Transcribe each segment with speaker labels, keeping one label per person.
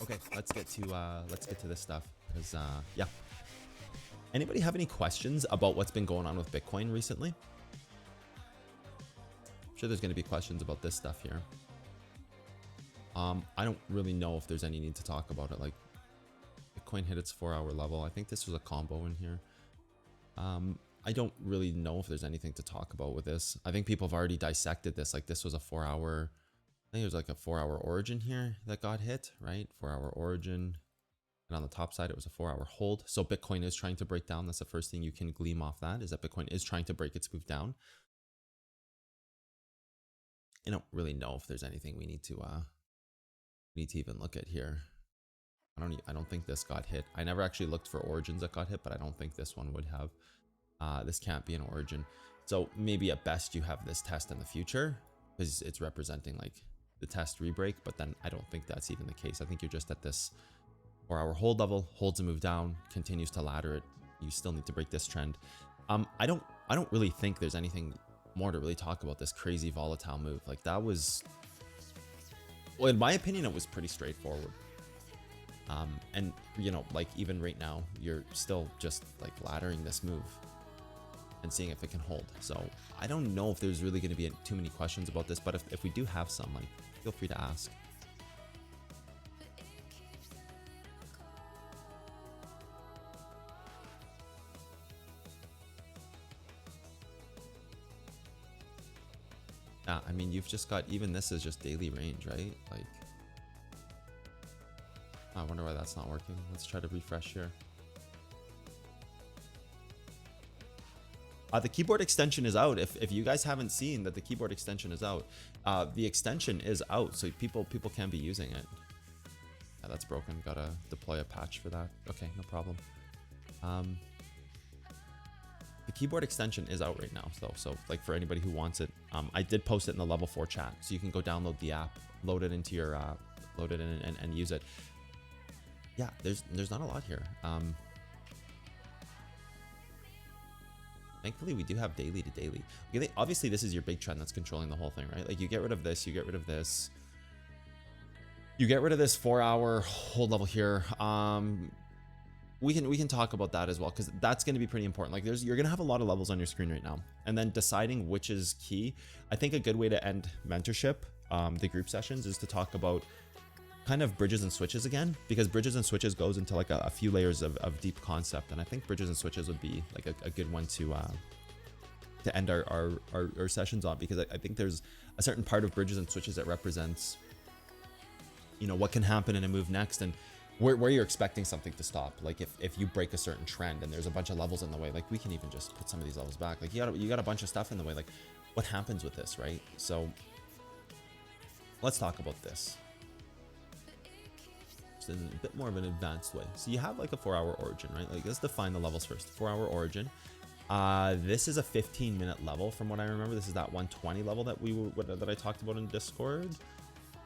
Speaker 1: Okay, let's get to this stuff because yeah. Anybody have any questions about what's been going on with Bitcoin recently? I'm sure there's going to be questions about this stuff here. I don't really know if there's any need to talk about it. Like, Bitcoin hit its 4-hour level. I think this was a combo in here. I don't really know if there's anything to talk about with this. I think people have already dissected this. Like, this was a 4-hour, I think it was like a 4-hour origin here that got hit, right? 4-hour origin. And on the top side, it was a 4-hour hold. So Bitcoin is trying to break down. That's the first thing you can glean off that, is that Bitcoin is trying to break its move down. I don't really know if there's anything we need to even look at here. I don't think this got hit. I never actually looked for origins that got hit, but I don't think this one would have. This can't be an origin. So maybe at best you have this test in the future because it's representing like the test rebreak, but then I don't think that's even the case. I think you're just at this 4-hour hold level, holds a move down, continues to ladder it. You still need to break this trend. I don't really think there's anything more to really talk about this crazy volatile move. Like, that was, well, in my opinion, it was pretty straightforward. And you know, like, even right now, you're still just like laddering this move and seeing if it can hold. So I don't know if there's really going to be too many questions about this, but if we do have some, like, feel free to ask. Yeah, I mean, you've just got, even this is just daily range, right? Like, I wonder why that's not working. Let's try to refresh here. The keyboard extension is out. If you guys haven't seen that the keyboard extension is out, the extension is out, so people can be using it. Yeah, that's broken. Gotta deploy a patch for that. Okay, no problem. The keyboard extension is out right now, so like, for anybody who wants it, I did post it in the level 4 chat, so you can go download the app, load it into your load it in and use it. Yeah, there's not a lot here. Thankfully, we do have daily to daily. Obviously, this is your big trend that's controlling the whole thing, right? Like, you get rid of this, you get rid of this, you get rid of this 4-hour hold level here. We can talk about that as well, because that's going to be pretty important. Like, you're going to have a lot of levels on your screen right now, and then deciding which is key. I think a good way to end mentorship, the group sessions, is to talk about kind of bridges and switches again, because bridges and switches goes into like a few layers of deep concept, and I think bridges and switches would be like a good one to end our sessions on, because I think there's a certain part of bridges and switches that represents, you know, what can happen in a move next, and where you're expecting something to stop. Like, if you break a certain trend and there's a bunch of levels in the way, like, we can even just put some of these levels back. Like, you got a bunch of stuff in the way. Like, what happens with this, right? So let's talk about this in a bit more of an advanced way. So you have like a 4-hour origin, right? Like, let's define the levels first. 4-hour origin. This is a 15-minute level from what I remember. This is that 120 level that I talked about in Discord,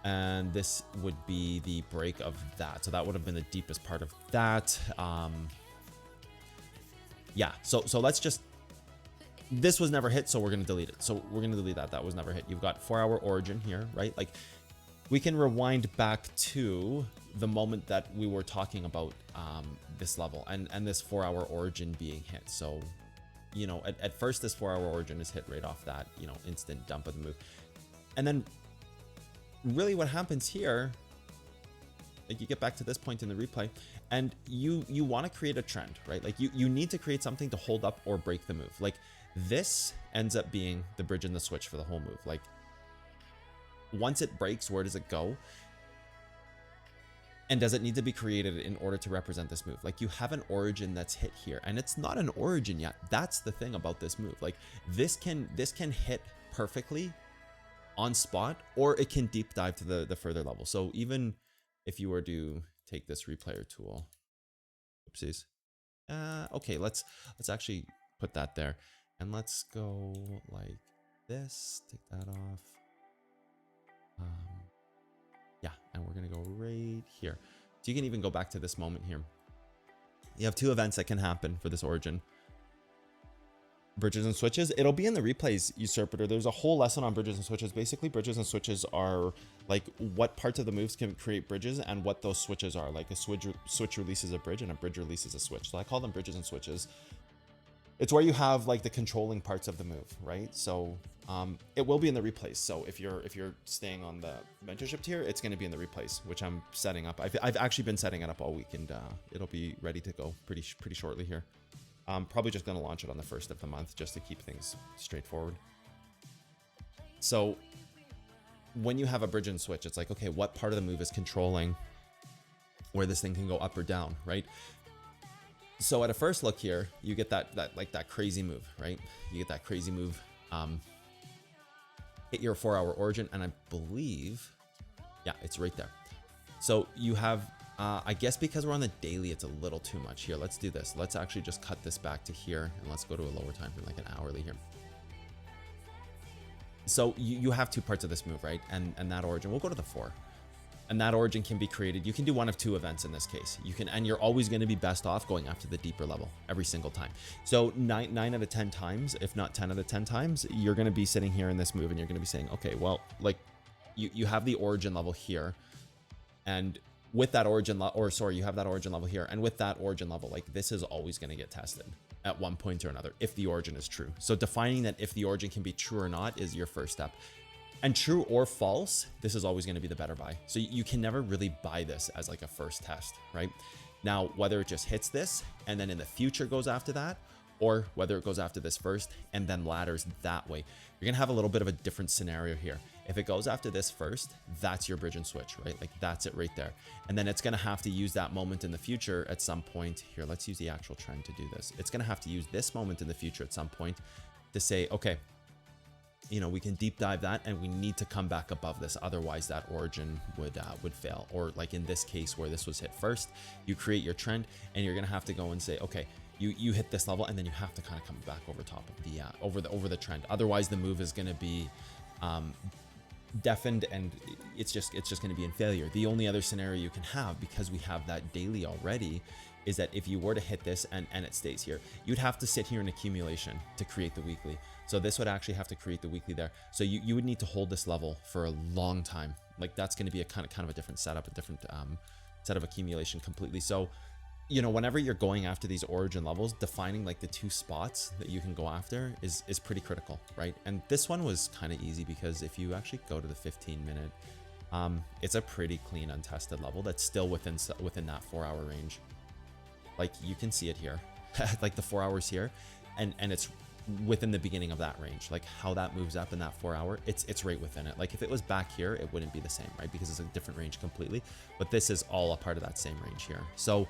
Speaker 1: and this would be the break of that. So that would have been the deepest part of that. Yeah. So let's just. This was never hit, so we're gonna delete it. So we're gonna delete that. That was never hit. You've got 4-hour origin here, right? Like, we can rewind back to the moment that we were talking about this level and this 4-hour origin being hit. So, you know, at first this 4-hour origin is hit right off that, you know, instant dump of the move. And then really what happens here, like, you get back to this point in the replay and you want to create a trend, right? Like, you need to create something to hold up or break the move. Like, this ends up being the bridge and the switch for the whole move. Like, once it breaks, where does it go? And does it need to be created in order to represent this move? Like, you have an origin that's hit here, and it's not an origin yet. That's the thing about this move. Like, this can hit perfectly on spot, or it can deep dive to the further level. So even if you were to take this replayer tool, oopsies. Okay, let's actually put that there, and let's go like this. Take that off. Yeah, and we're gonna go right here. So you can even go back to this moment here. You have two events that can happen for this origin. bridges and switches, it'll be in the replays, Usurpator. There's a whole lesson on bridges and switches. Basically, bridges and switches are like what parts of the moves can create bridges and what those switches are. Like a switch releases a bridge and a bridge releases a switch. So I call them bridges and switches. It's where you have like the controlling parts of the move, right? So it will be in the replays. So if you're staying on the mentorship tier, it's going to be in the replays, which I'm setting up. I've actually been setting it up all week, and it'll be ready to go pretty shortly here. I'm probably just going to launch it on the 1st of the month just to keep things straightforward. So when you have a bridge and switch, it's like, okay, what part of the move is controlling where this thing can go up or down, right? So at a first look here, you get that crazy move, right? You get that crazy move, hit your 4-hour origin, and I believe, yeah, it's right there. So you have, I guess because we're on the daily, it's a little too much here. Let's do this. Let's actually just cut this back to here, and let's go to a lower time for like an hourly here. So you have two parts of this move, right? And that origin, we'll go to the 4. And that origin can be created. You can do one of 2 events in this case. You can, and you're always going to be best off going after the deeper level every single time. So 9 out of 10 times, if not 10 out of 10 times, you're going to be sitting here in this move and you're going to be saying, okay, well, like you have the origin level here, and with that origin you have that origin level here, and with that origin level, like this is always going to get tested at one point or another if the origin is true. So defining that if the origin can be true or not is your first step. And true or false, this is always going to be the better buy. So you can never really buy this as like a first test, right? Now, whether it just hits this and then in the future goes after that, or whether it goes after this first and then ladders that way, you're going to have a little bit of a different scenario here. If it goes after this first, that's your bridge and switch, right? Like that's it right there. And then it's going to have to use that moment in the future at some point. Here, let's use the actual trend to do this. It's going to have to use this moment in the future at some point to say, okay, you know, we can deep dive that and we need to come back above this. Otherwise that origin would fail. Or like in this case where this was hit first, you create your trend and you're going to have to go and say, okay, you hit this level and then you have to kind of come back over top of the, over the trend. Otherwise the move is going to be, deafened and it's just going to be in failure. The only other scenario you can have, because we have that daily already, is that if you were to hit this and it stays here, you'd have to sit here in accumulation to create the weekly. So this would actually have to create the weekly there. So you would need to hold this level for a long time. Like that's going to be a kind of a different setup, a different set of accumulation completely. So, you know, whenever you're going after these origin levels, defining like the 2 spots that you can go after is pretty critical, right? And this one was kind of easy because if you actually go to the 15-minute, it's a pretty clean untested level that's still within that 4-hour range. Like you can see it here, like the 4 hours here, and it's within the beginning of that range. Like how that moves up in that 4 hour, it's right within it. Like if it was back here, it wouldn't be the same, right? Because it's a different range completely, but this is all a part of that same range here. So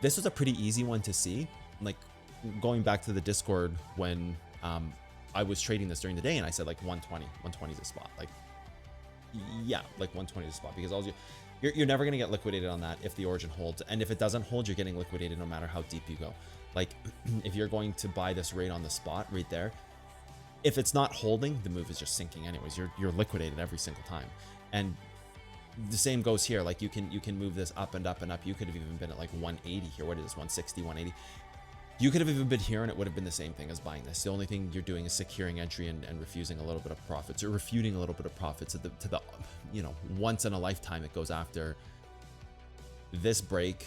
Speaker 1: this was a pretty easy one to see. Like going back to the Discord when I was trading this during the day and I said like 120 is a spot. Like, yeah, like 120 is a spot, because all you're never going to get liquidated on that if the origin holds. And if it doesn't hold, you're getting liquidated no matter how deep you go. Like if you're going to buy this right on the spot right there, if it's not holding, the move is just sinking anyways. You're liquidated every single time. And the same goes here. Like you can move this up and up and up. You could have even been at like 180 here. What is this? 160, 180. You could have even been here and it would have been the same thing as buying this. The only thing you're doing is securing entry and refusing a little bit of profits, or refuting a little bit of profits to the you know, once in a lifetime it goes after this break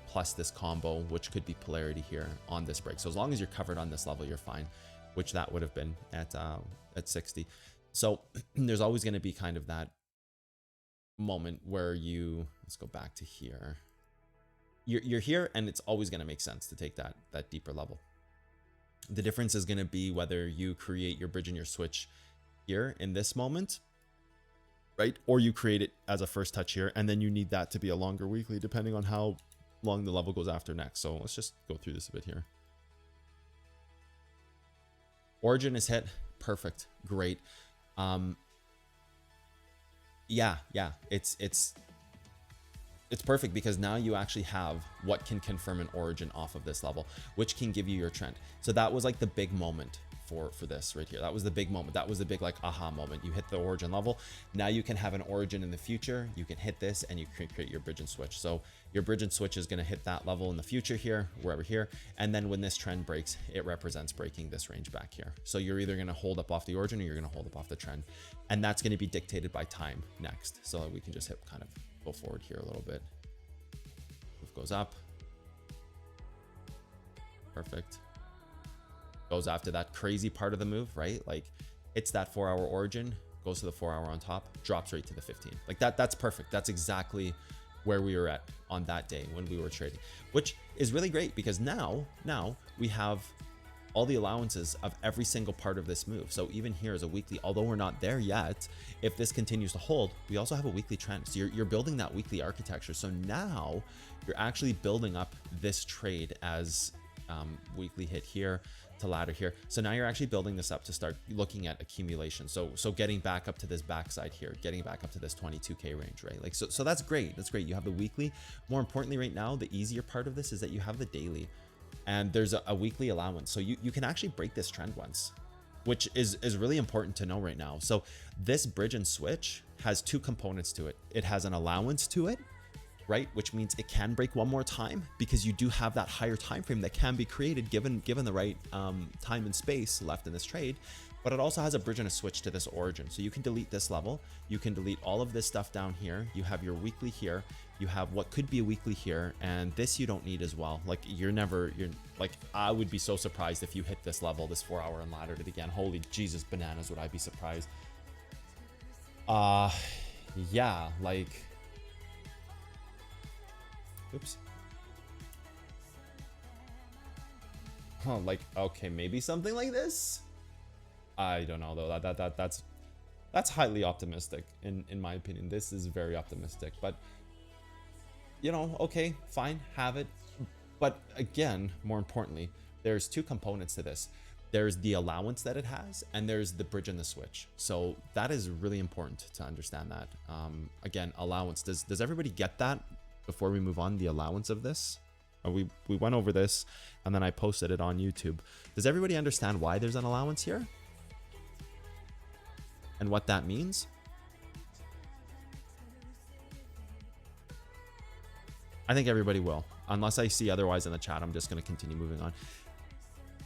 Speaker 1: plus this combo, which could be polarity here on this break. So as long as you're covered on this level, you're fine, which that would have been at 60. So there's always going to be kind of that moment where let's go back to here. You're here and it's always going to make sense to take that deeper level. The difference is going to be whether you create your bridge and your switch here in this moment, right? Or you create it as a first touch here, and then you need that to be a longer weekly depending on how long the level goes after next. So let's just go through this a bit here. Origin is hit. Perfect. Great. Yeah, it's perfect because now you actually have what can confirm an origin off of this level, which can give you your trend. So that was like the big moment for this right here. That was the big moment. That was the big like aha moment. You hit the origin level. Now you can have an origin in the future. You can hit this and you can create your bridge and switch. So your bridge and switch is going to hit that level in the future here, wherever here. And then when this trend breaks, it represents breaking this range back here. So you're either going to hold up off the origin or you're going to hold up off the trend. And that's going to be dictated by time next. So we can just hit kind of go forward here a little bit. Move goes up. Perfect. Goes after that crazy part of the move, right? Like it's that 4-hour origin, goes to the 4-hour on top, drops right to the 15. Like that's perfect. That's exactly where we were at on that day when we were trading, which is really great because now we have all the allowances of every single part of this move. So even here is a weekly, although we're not there yet, if this continues to hold, we also have a weekly trend. So you're building that weekly architecture. So now you're actually building up this trade as weekly hit here to ladder here. So now you're actually building this up to start looking at accumulation. So getting back up to this backside here, getting back up to this 22K range, right? Like, so that's great. That's great. You have the weekly. More importantly, right now, the easier part of this is that you have the daily and there's a weekly allowance. So you can actually break this trend once, which is really important to know right now. So this bridge and switch has two components to it. It has an allowance to it, right? Which means it can break one more time because you do have that higher time frame that can be created given the right time and space left in this trade. But it also has a bridge and a switch to this origin. So you can delete this level. You can delete all of this stuff down here. You have your weekly here. You have what could be a weekly here. And this you don't need as well. Like you're like, I would be so surprised if you hit this level, this 4-hour and laddered it again. Holy Jesus bananas, would I be surprised? Yeah, like, oops. Oh, like, okay, maybe something like this. I don't know though. That's highly optimistic in my opinion. This is very optimistic, but you know, okay, fine, have it. But again, more importantly, there's two components to this. There's the allowance that it has, and there's the bridge and the switch. So that is really important to understand that. Again, allowance. Does everybody get that? Before we move on, the allowance of this, we went over this and then I posted it on YouTube. Does everybody understand why there's an allowance here and what that means? I think everybody will, unless I see otherwise in the chat. I'm just going to continue moving on.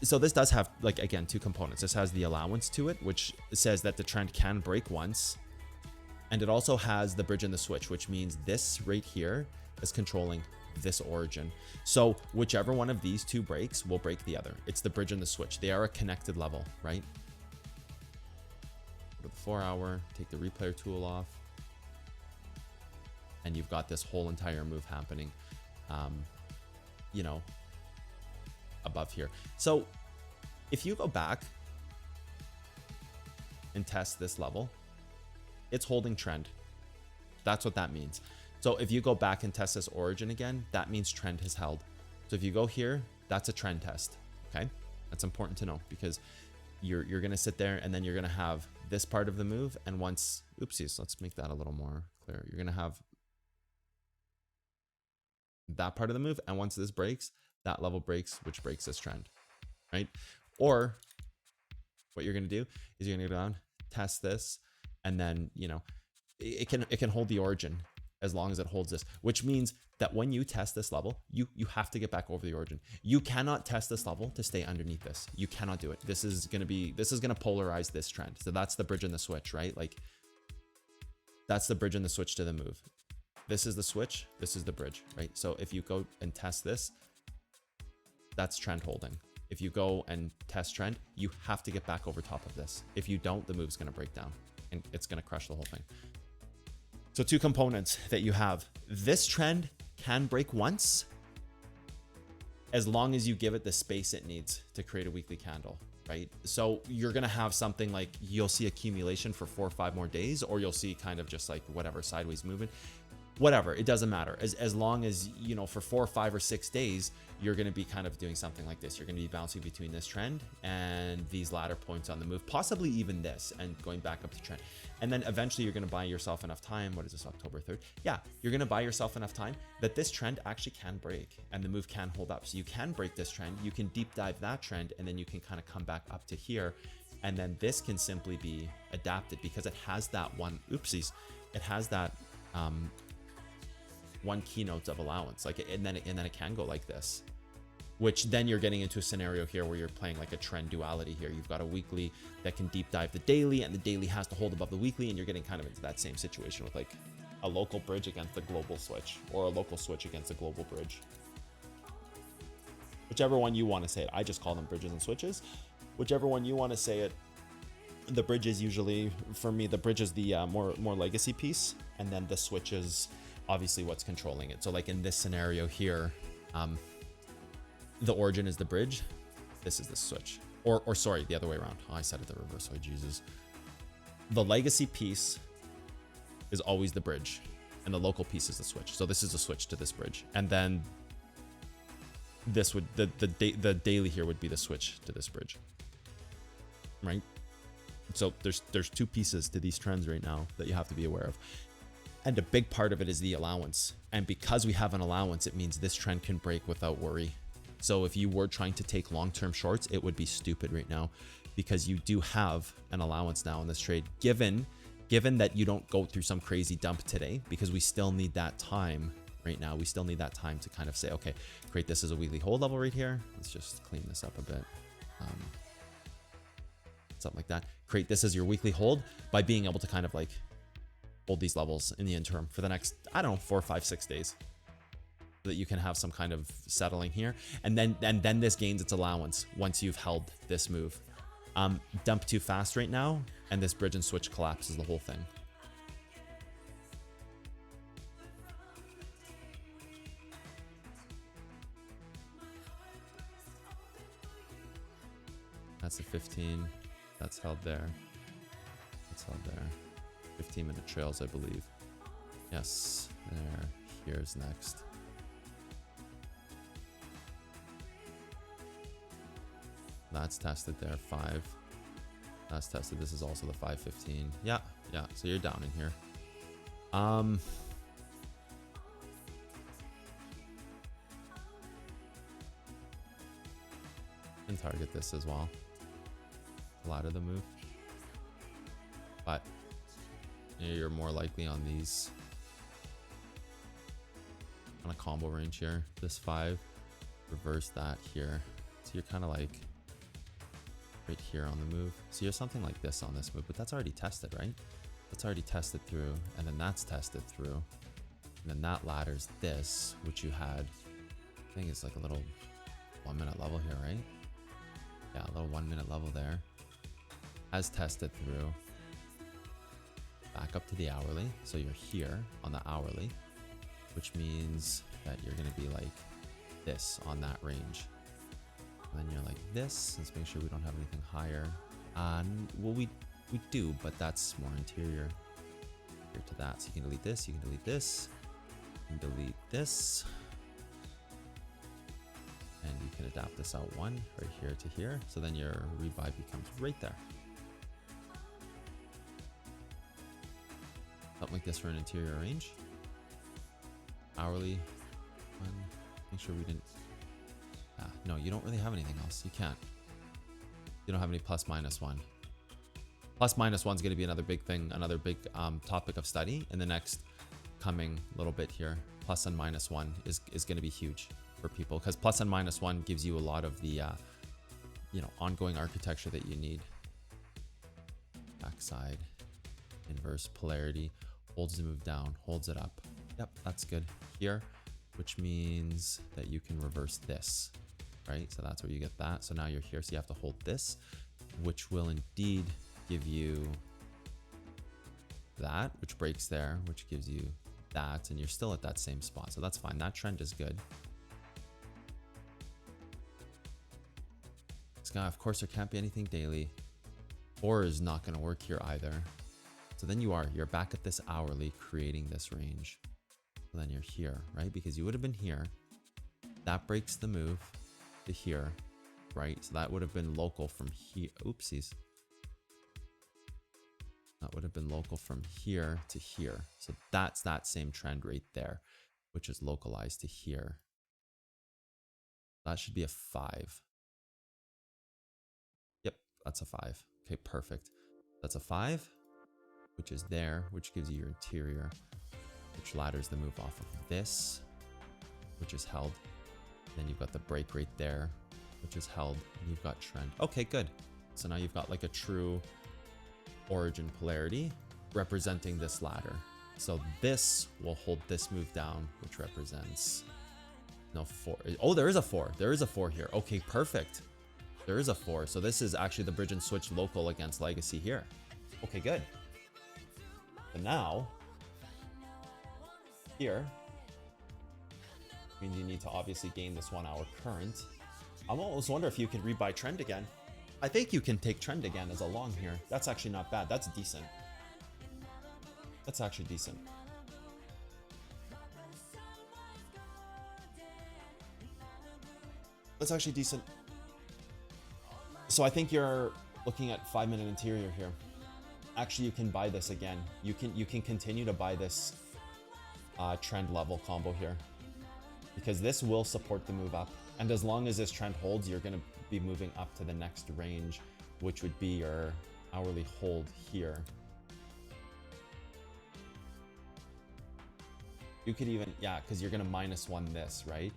Speaker 1: So this does have, like, again, two components. This has the allowance to it, which says that the trend can break once, and it also has the bridge and the switch, which means this right here is controlling this origin. So whichever one of these two breaks will break the other. It's the bridge and the switch. They are a connected level, right? Go to the 4-hour, take the replayer tool off, and you've got this whole entire move happening, you know, above here. So if you go back and test this level, it's holding trend. That's what that means. So if you go back and test this origin again, that means trend has held. So if you go here, that's a trend test. Okay, that's important to know because you're going to sit there and then you're going to have this part of the move. And once, oopsies, let's make that a little more clear. You're going to have that part of the move. And once this breaks, that level breaks, which breaks this trend, right? Or what you're going to do is you're going to go down, test this, and then, you know, it can hold the origin as long as it holds this, which means that when you test this level, you have to get back over the origin. You cannot test this level to stay underneath this. You cannot do it. This is going to polarize this trend. So that's the bridge and the switch, right? Like that's the bridge and the switch to the move. This is the switch. This is the bridge, right? So if you go and test this, that's trend holding. If you go and test trend, you have to get back over top of this. If you don't, the move's going to break down and it's going to crush the whole thing. So two components that you have. This trend can break once as long as you give it the space it needs to create a weekly candle, right? So you're going to have something like you'll see accumulation for 4 or 5 more days, or you'll see kind of just like whatever sideways movement. whatever, it doesn't matter. As long as, you know, for 4 or 5 or 6 days, you're going to be kind of doing something like this. You're going to be bouncing between this trend and these ladder points on the move, possibly even this, and going back up to trend. And then eventually you're going to buy yourself enough time. What is this, October 3rd? Yeah, you're going to buy yourself enough time that this trend actually can break and the move can hold up. So you can break this trend, you can deep dive that trend, and then you can kind of come back up to here. And then this can simply be adapted because it has that one, oopsies, it has that one keynote of allowance, like, and then it can go like this, which then you're getting into a scenario here where you're playing like a trend duality here. You've got a weekly that can deep dive the daily, and the daily has to hold above the weekly, and you're getting kind of into that same situation with like a local bridge against a global switch, or a local switch against a global bridge, whichever one you want to say it. I just call them bridges and switches, whichever one you want to say it. The bridge is usually, for me, the bridge is the more legacy piece, and then the switch is obviously what's controlling it. So like in this scenario here, the origin is the bridge, this is the switch, or sorry, the other way around. Oh, I said it the reverse way, Jesus. The legacy piece is always the bridge, and the local piece is the switch. So this is the switch to this bridge, and then this would, the daily here would be the switch to this bridge, right? So there's two pieces to these trends right now that you have to be aware of. And a big part of it is the allowance. And because we have an allowance, it means this trend can break without worry. So if you were trying to take long-term shorts, it would be stupid right now, because you do have an allowance now in this trade, given that you don't go through some crazy dump today, because we still need that time right now. We still need that time to kind of say, okay, create this as a weekly hold level right here. Let's just clean this up a bit. Something like that. Create this as your weekly hold by being able to kind of like hold these levels in the interim for the next, I don't know, 4, 5, 6 days, so that you can have some kind of settling here. And then this gains its allowance once you've held this move. Dump too fast right now, and this bridge and switch collapses the whole thing. That's the 15. That's held there. That's held there. 15-minute trails, I believe. Yes, there. Here's next. That's tested there. 5. That's tested. This is also the 5.15. Yeah. So you're down in here. And target this as well. Ladder the move, but you're more likely on these on a combo range here. This 5, reverse that here, so you're kind of like right here on the move. So you're something like this on this move, but that's already tested, right? That's already tested through, and then that's tested through, and then that ladders this, which you had, I think it's like a little 1-minute level here, right? Yeah, a little 1-minute level there. Has tested through, back up to the hourly. So you're here on the hourly, which means that you're going to be like this on that range. And then you're like this. Let's make sure we don't have anything higher. Well, we do, but that's more interior here to that. So you can delete this, you can delete this, you can delete this. And you can adapt this out one right here to here. So then your rebuy becomes right there. Something like this for an interior range. Hourly one. Make sure we didn't. No, you don't really have anything else. You can't. You don't have any plus minus one. Plus minus one is going to be another big thing, another big topic of study in the next coming little bit here. Plus and minus one is going to be huge for people, because plus and minus one gives you a lot of the ongoing architecture that you need. Backside, inverse polarity, holds the move down, holds it up. Yep, that's good here, which means that you can reverse this, right? So that's where you get that. So now you're here, so you have to hold this, which will indeed give you that, which breaks there, which gives you that, and you're still at that same spot. So that's fine. That trend is good. This guy, of course, there can't be anything daily, or is not going to work here either. So then you're back at this hourly, creating this range. So then you're here, right? Because you would have been here. That breaks the move to here, right? So that would have been local from here. Oopsies. That would have been local from here to here. So that's that same trend right there, which is localized to here. That should be a 5. Yep, that's a 5. Okay, perfect. That's a 5, which is there, which gives you your interior, which ladders the move off of this, which is held. Then you've got the break right there, which is held, and you've got trend. Okay, good. So now you've got like a true origin polarity representing this ladder. So this will hold this move down, which represents no 4. Oh, there is a 4. There is a 4 here. Okay, perfect. There is a 4. So this is actually the bridge and switch local against legacy here. Okay, good. But now here means you need to obviously gain this 1 hour current. I almost wonder if you can rebuy trend again. I think you can take trend again as a long here. That's actually not bad. That's decent. That's actually decent. That's actually decent. So I think you're looking at 5-minute interior here. Actually, you can buy this again. You can continue to buy this trend level combo here, because this will support the move up. And as long as this trend holds, you're going to be moving up to the next range, which would be your hourly hold here. You could even, yeah, because you're going to -1 this, right?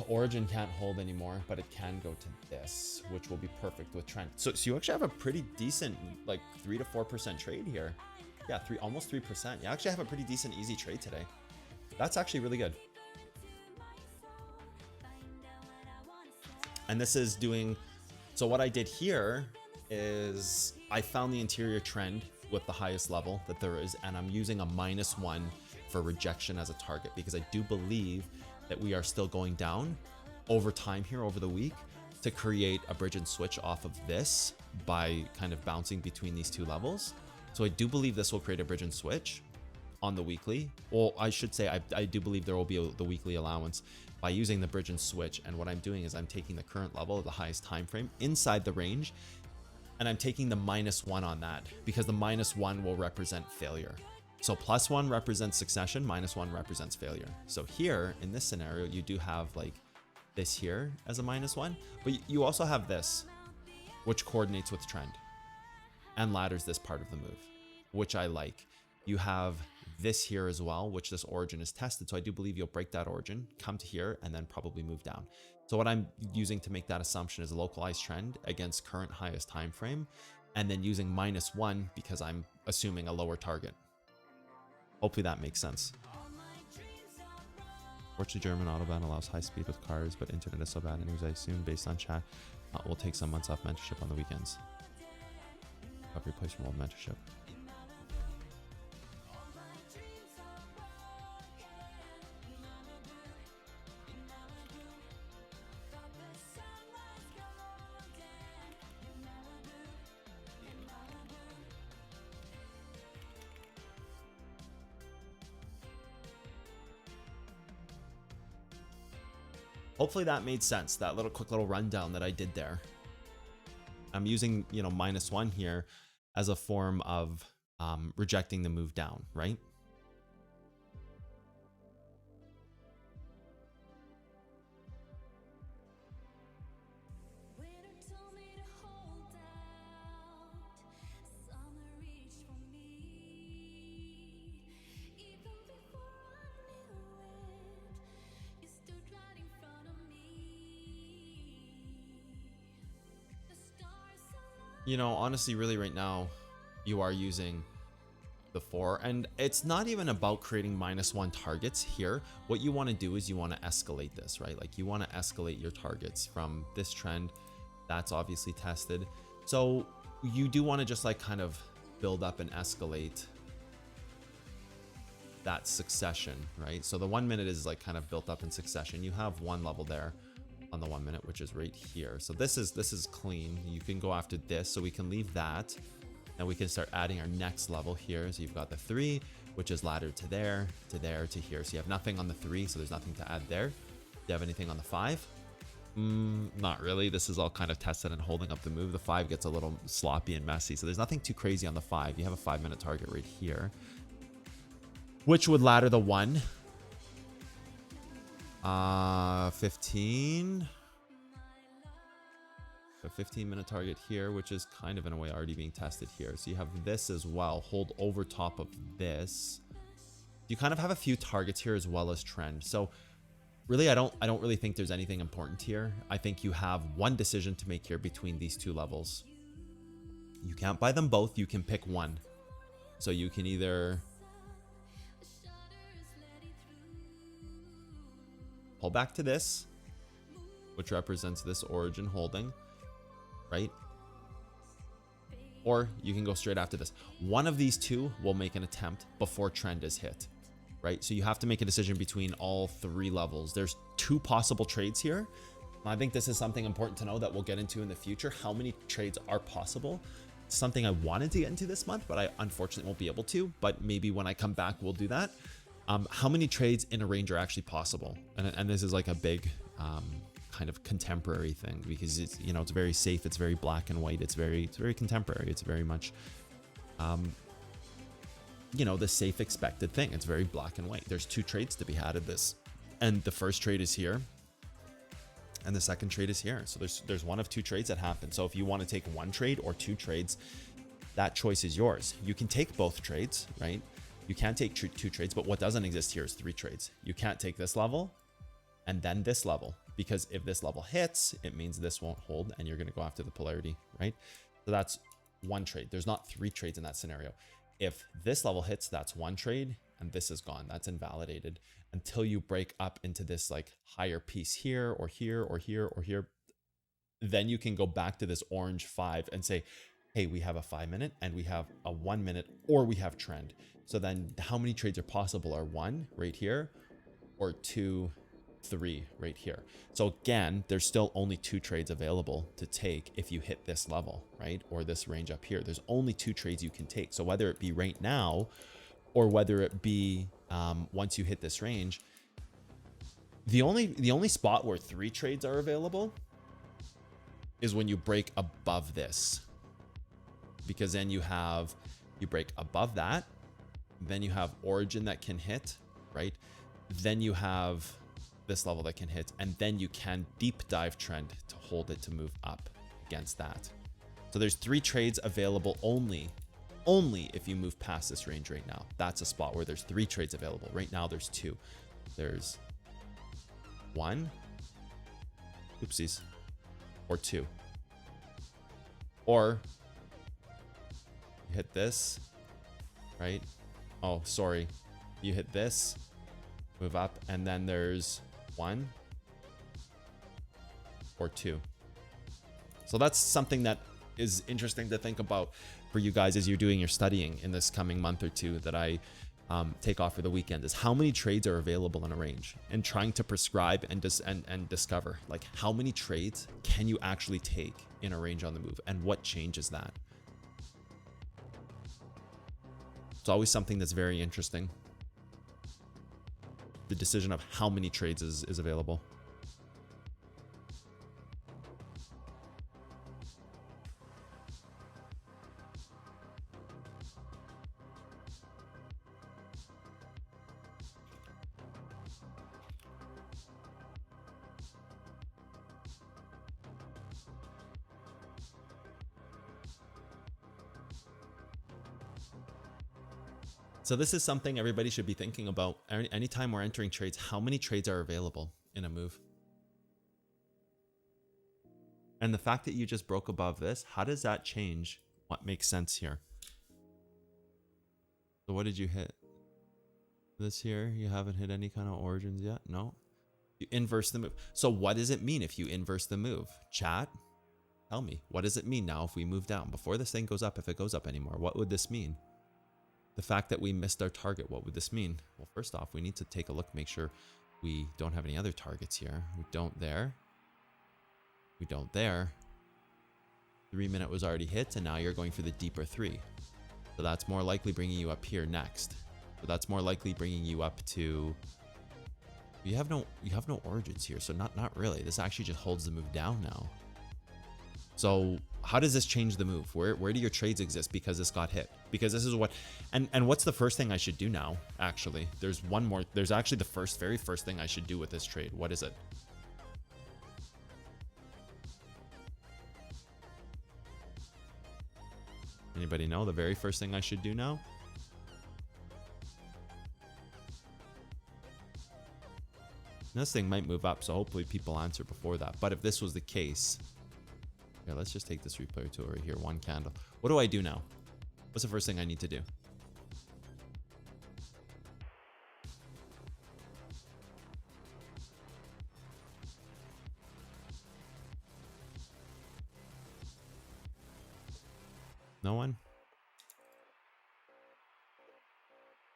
Speaker 1: Origin can't hold anymore, but it can go to this, which will be perfect with trend. So you actually have a pretty decent, like 3 to 4% trade here. Yeah, almost 3%. You actually have a pretty decent easy trade today. That's actually really good. And this is doing, so what I did here is I found the interior trend with the highest level that there is, and I'm using a -1 for rejection as a target, because I do believe that we are still going down over time here over the week to create a bridge and switch off of this by kind of bouncing between these two levels. So I do believe this will create a bridge and switch on the weekly. Well, I should say I do believe there will be the weekly allowance by using the bridge and switch. And what I'm doing is I'm taking the current level of the highest time frame inside the range, and I'm taking the -1 on that, because the -1 will represent failure. So +1 represents succession, -1 represents failure. So here in this scenario, you do have like this here as a -1, but you also have this, which coordinates with trend and ladders this part of the move, which I like. You have this here as well, which this origin is tested. So I do believe you'll break that origin, come to here, and then probably move down. So what I'm using to make that assumption is a localized trend against current highest time frame, and then using -1 because I'm assuming a lower target. Hopefully that makes sense. Fortunately, German Autobahn allows high speed with cars, but internet is so bad anyways. I assume based on chat, we'll take some months off mentorship on the weekends. I'll replace from old mentorship. Hopefully that made sense, that quick little rundown that I did there. I'm using, -1 here as a form of rejecting the move down, right? Honestly, really right now, you are using the 4, and it's not even about creating -1 targets here. What you want to do is you want to escalate this, right? Like you want to escalate your targets from this trend. That's obviously tested. So you do want to just like kind of build up and escalate that succession, right? So the 1 minute is like kind of built up in succession. You have one level there on the 1 minute, which is right here. So this is clean. You can go after this, so we can leave that, and we can start adding our next level here. So you've got the 3, which is laddered to there, to there, to here. So you have nothing on the 3, so there's nothing to add there. Do you have anything on the 5? Not really. This is all kind of tested and holding up the move. The 5 gets a little sloppy and messy, so there's nothing too crazy on the 5. You have a 5-minute target right here, which would ladder the 1. 15. A 15-minute target here, which is kind of in a way already being tested here. So you have this as well, hold over top of this. You kind of have a few targets here as well as trend. So really, I don't really think there's anything important here. I think you have one decision to make here between these two levels. You can't buy them both. You can pick one. So you can either pull back to this, which represents this origin holding, right? Or you can go straight after this. One of these two will make an attempt before trend is hit, right? So you have to make a decision between all 3 levels. There's 2 possible trades here. I think this is something important to know that we'll get into in the future. How many trades are possible? It's something I wanted to get into this month, but I unfortunately won't be able to. But maybe when I come back, we'll do that. How many trades in a range are actually possible? And this is like a big kind of contemporary thing, because it's, you know, it's very safe, it's very black and white, it's very contemporary, it's very much you know, the safe expected thing. It's very black and white. There's 2 trades to be had at this, and the first trade is here and the second trade is here. So there's one of 2 trades that happen. So if you want to take 1 trade or 2 trades, that choice is yours. You can take both trades, right? You can take 2 trades, but what doesn't exist here is 3 trades. You can't take this level and then this level, because if this level hits, it means this won't hold and you're going to go after the polarity, right? So that's 1 trade. There's not 3 trades in that scenario. If this level hits, that's 1 trade and this is gone. That's invalidated until you break up into this like higher piece here or here or here or here. Then you can go back to this orange 5 and say, hey, we have a 5-minute and we have a 1-minute, or we have trend. So then how many trades are possible are 1 right here or 2, 3 right here. So again, there's still only 2 trades available to take if you hit this level, right? Or this range up here. There's only 2 trades you can take. So whether it be right now or whether it be once you hit this range, the only spot where 3 trades are available is when you break above this, because then you break above that, then you have origin that can hit, right? Then you have this level that can hit, and then you can deep dive trend to hold it to move up against that. So there's 3 trades available only if you move past this range right now. That's a spot where there's 3 trades available. Right now there's 2. There's 1, oopsies, or 2. Or you hit this, right? Oh, sorry. You hit this, move up, and then there's 1 or 2. So that's something that is interesting to think about for you guys as you're doing your studying in this coming month or 2 that I take off for the weekend, is how many trades are available in a range, and trying to prescribe and discover, like, how many trades can you actually take in a range on the move, and what changes that. It's always something that's very interesting. The decision of how many trades is available. So this is something everybody should be thinking about. Anytime we're entering trades, how many trades are available in a move? And the fact that you just broke above this, how does that change what makes sense here? So what did you hit? This here, you haven't hit any kind of origins yet? No? You inverse the move. So what does it mean if you inverse the move? Chat, tell me, what does it mean now if we move down? Before this thing goes up, if it goes up anymore, what would this mean? The fact that we missed our target, what would this mean? Well, first off, we need to take a look, make sure we don't have any other targets here. We don't there. We don't there. 3-minute was already hit, and now you're going for the deeper 3. So that's more likely bringing you up here next. So that's more likely bringing you up to, you have no origins here. So not really. This actually just holds the move down now. So how does this change the move? Where do your trades exist because this got hit? Because this is what, and what's the first thing I should do now? Actually, there's one more. There's actually the very first thing I should do with this trade. What is it? Anybody know the very first thing I should do now? This thing might move up, so hopefully people answer before that. But if this was the case, yeah, let's just take this replay tool right here. One candle. What do I do now? What's the first thing I need to do? No one?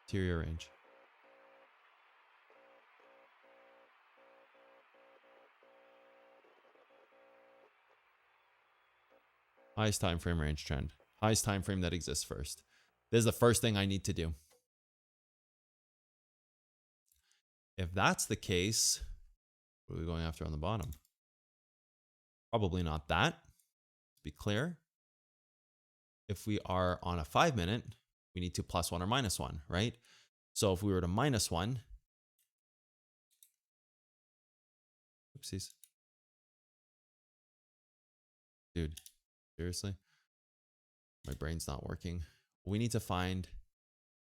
Speaker 1: Interior range. Highest time frame range trend. Highest time frame that exists first. This is the first thing I need to do. If that's the case, what are we going after on the bottom? Probably not that. Let's be clear. If we are on a 5 minute, we need to +1 or -1, right? So if we were to -1, oopsies. Dude, seriously? My brain's not working. We need to find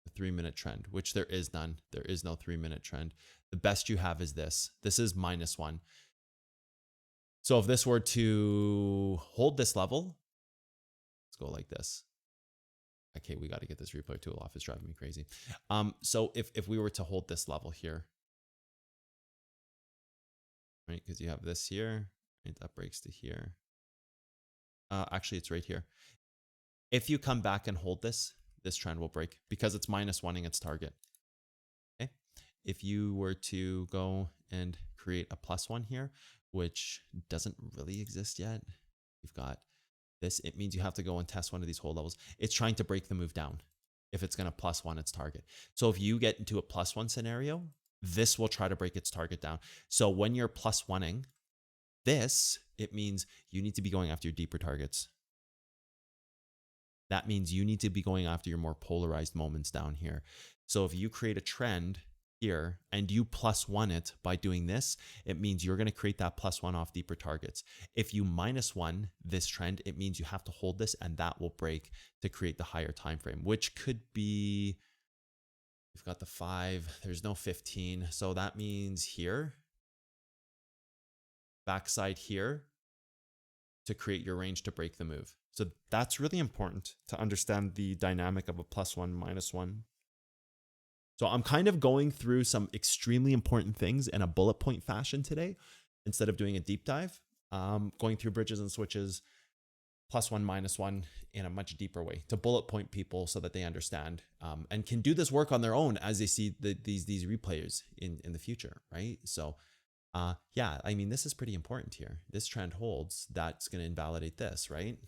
Speaker 1: a 3 minute trend, which there is none. There is no 3 minute trend. The best you have is this. This is -1. So if this were to hold this level, let's go like this. Okay, we got to get this replay tool off. It's driving me crazy. So if we were to hold this level here, right? Because you have this here, right? That breaks to here. Actually, it's right here. If you come back and hold this, this trend will break because it's -1ing its target. Okay. If you were to go and create a +1 here, which doesn't really exist yet, you've got this. It means you have to go and test one of these hold levels. It's trying to break the move down if it's going to +1 its target. So if you get into a +1 scenario, this will try to break its target down. So when you're +1ing this, it means you need to be going after your deeper targets. That means you need to be going after your more polarized moments down here. So if you create a trend here and you +1 it by doing this, it means you're going to create that +1 off deeper targets. If you -1 this trend, it means you have to hold this and that will break to create the higher time frame, which could be, we've got the 5, there's no 15. So that means here, backside here, to create your range to break the move. So that's really important to understand the dynamic of a +1, -1. So I'm kind of going through some extremely important things in a bullet point fashion today, instead of doing a deep dive, going through bridges and switches, +1, -1 in a much deeper way to bullet point people so that they understand and can do this work on their own as they see these replayers in the future, right? So yeah, I mean, this is pretty important here. This trend holds, that's going to invalidate this, right?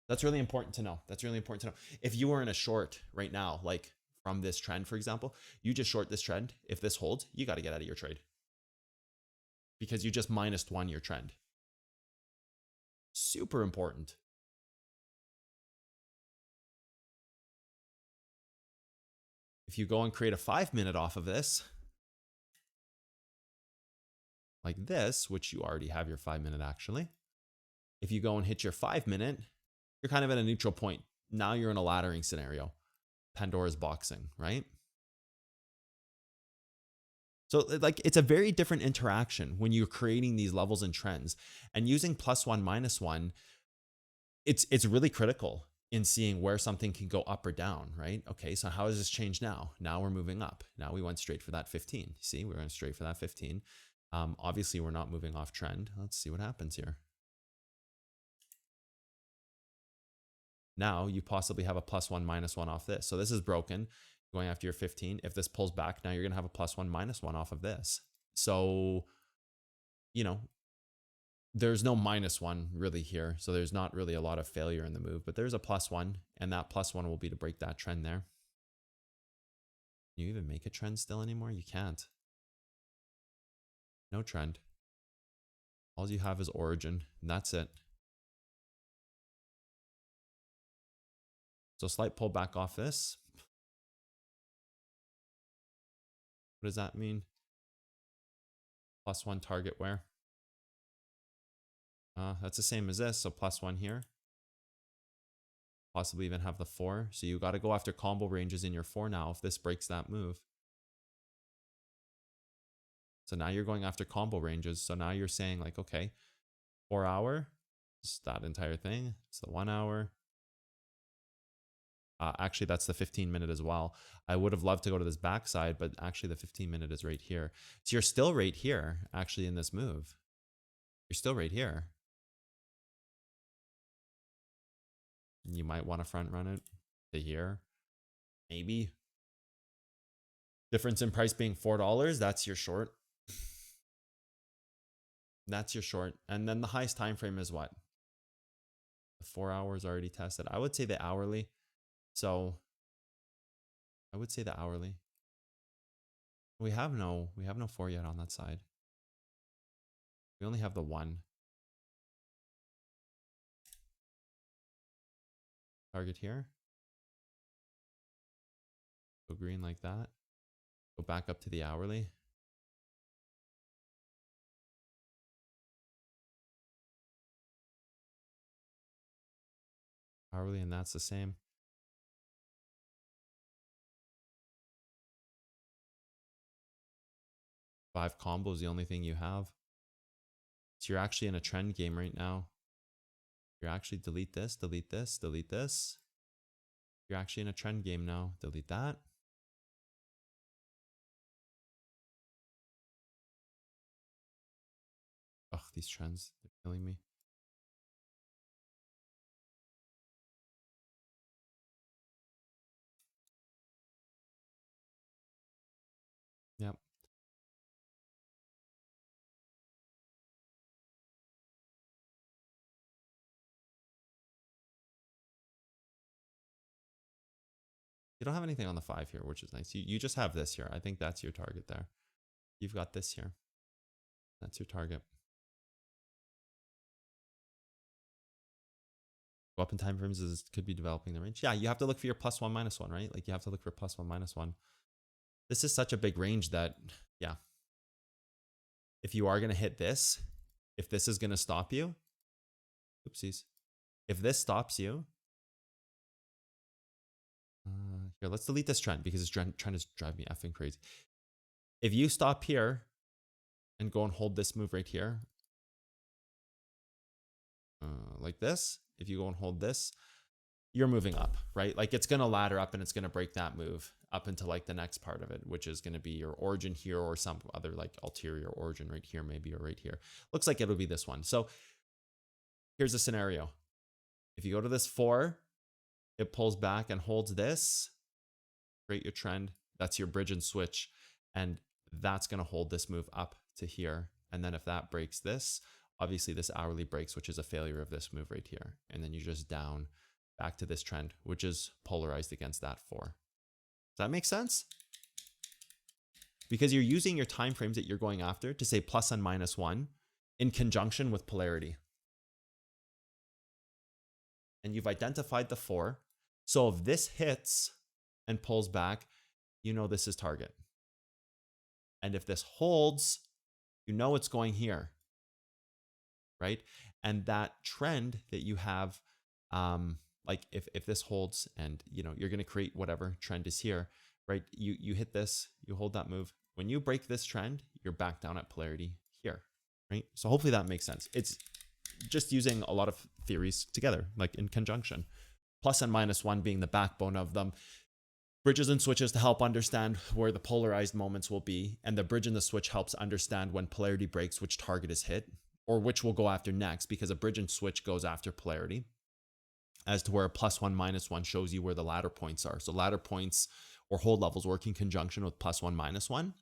Speaker 1: That's really important to know. That's really important to know. If you were in a short right now, like from this trend, for example, you just short this trend. If this holds, you got to get out of your trade because you just -1 your trend. Super important. If you go and create a 5 minute off of this, like this, which you already have your 5 minute actually, if you go and hit your 5 minute, you're kind of at a neutral point. Now you're in a laddering scenario. Pandora's boxing, right? So like it's a very different interaction when you're creating these levels and trends, and using +1, -1. It's really critical in seeing where something can go up or down, right? Okay, so how does this change now? Now we're moving up. Now we went straight for that 15. See, we went straight for that 15. Obviously, we're not moving off trend. Let's see what happens here. Now you possibly have a +1, -1 off this. So this is broken, going after your 15. If this pulls back, now you're going to have a +1, -1 off of this. So, you know, there's no -1 really here. So there's not really a lot of failure in the move, but there's a +1, and that +1 will be to break that trend there. Can you even make a trend still anymore? You can't. No trend. All you have is origin, and that's it. So slight pullback off this. What does that mean? +1 target where? That's the same as this. So +1 here. Possibly even have the 4. So you got to go after combo ranges in your 4 now if this breaks that move. So now you're going after combo ranges. So now you're saying like, okay, 4 hour, just that entire thing. It's the 1 hour. Actually, that's the 15-minute as well. I would have loved to go to this backside, but actually the 15-minute is right here. So you're still right here, actually, in this move. You're still right here. You might want to front run it to here. Maybe. Difference in price being $4. That's your short. That's your short. And then the highest time frame is what? The 4 hours already tested. I would say the hourly. So I would say the hourly. We have no 4 yet on that side. We only have the 1. Target here. Go green like that. Go back up to the hourly. Hourly, and that's the same. 5 combos, the only thing you have. So you're actually in a trend game right now. You're actually delete this, delete this, delete this. You're actually in a trend game now. Delete that. Ugh, these trends, they're killing me. Yep. You don't have anything on the 5 here, which is nice. You just have this here. I think that's your target there. You've got this here. That's your target. Go up in time frames could be developing the range. Yeah, you have to look for your +1, -1, right? Like you have to look for +1, -1. This is such a big range that, yeah. If you are going to hit this, if this is going to stop you, oopsies. If this stops you, here, let's delete this trend because it's trying to drive me effing crazy. If you stop here and go and hold this move right here, like this, if you go and hold this, you're moving up, right? Like it's going to ladder up and it's going to break that move up into like the next part of it, which is going to be your origin here or some other like ulterior origin right here, maybe, or right here. Looks like it'll be this one. So here's a scenario. If you go to this 4, it pulls back and holds this, create your trend. That's your bridge and switch. And that's going to hold this move up to here. And then if that breaks this, obviously this hourly breaks, which is a failure of this move right here. And then you're just down back to this trend, which is polarized against that 4. Does that make sense? Because you're using your time frames that you're going after to say +1 and -1 in conjunction with polarity. And you've identified the 4. So if this hits and pulls back, you know this is target. And if this holds, you know it's going here, right? And that trend that you have, like if this holds and you know you're going to create whatever trend is here, right? You hit this, you hold that move. When you break this trend, you're back down at polarity here, right? So hopefully that makes sense. It's just using a lot of theories together, like in conjunction. +1 and -1 being the backbone of them. Bridges and switches to help understand where the polarized moments will be. And the bridge and the switch helps understand when polarity breaks, which target is hit, or which we'll go after next, because a bridge and switch goes after polarity, as to where a +1, -1 shows you where the ladder points are. So ladder points or hold levels work in conjunction with +1, -1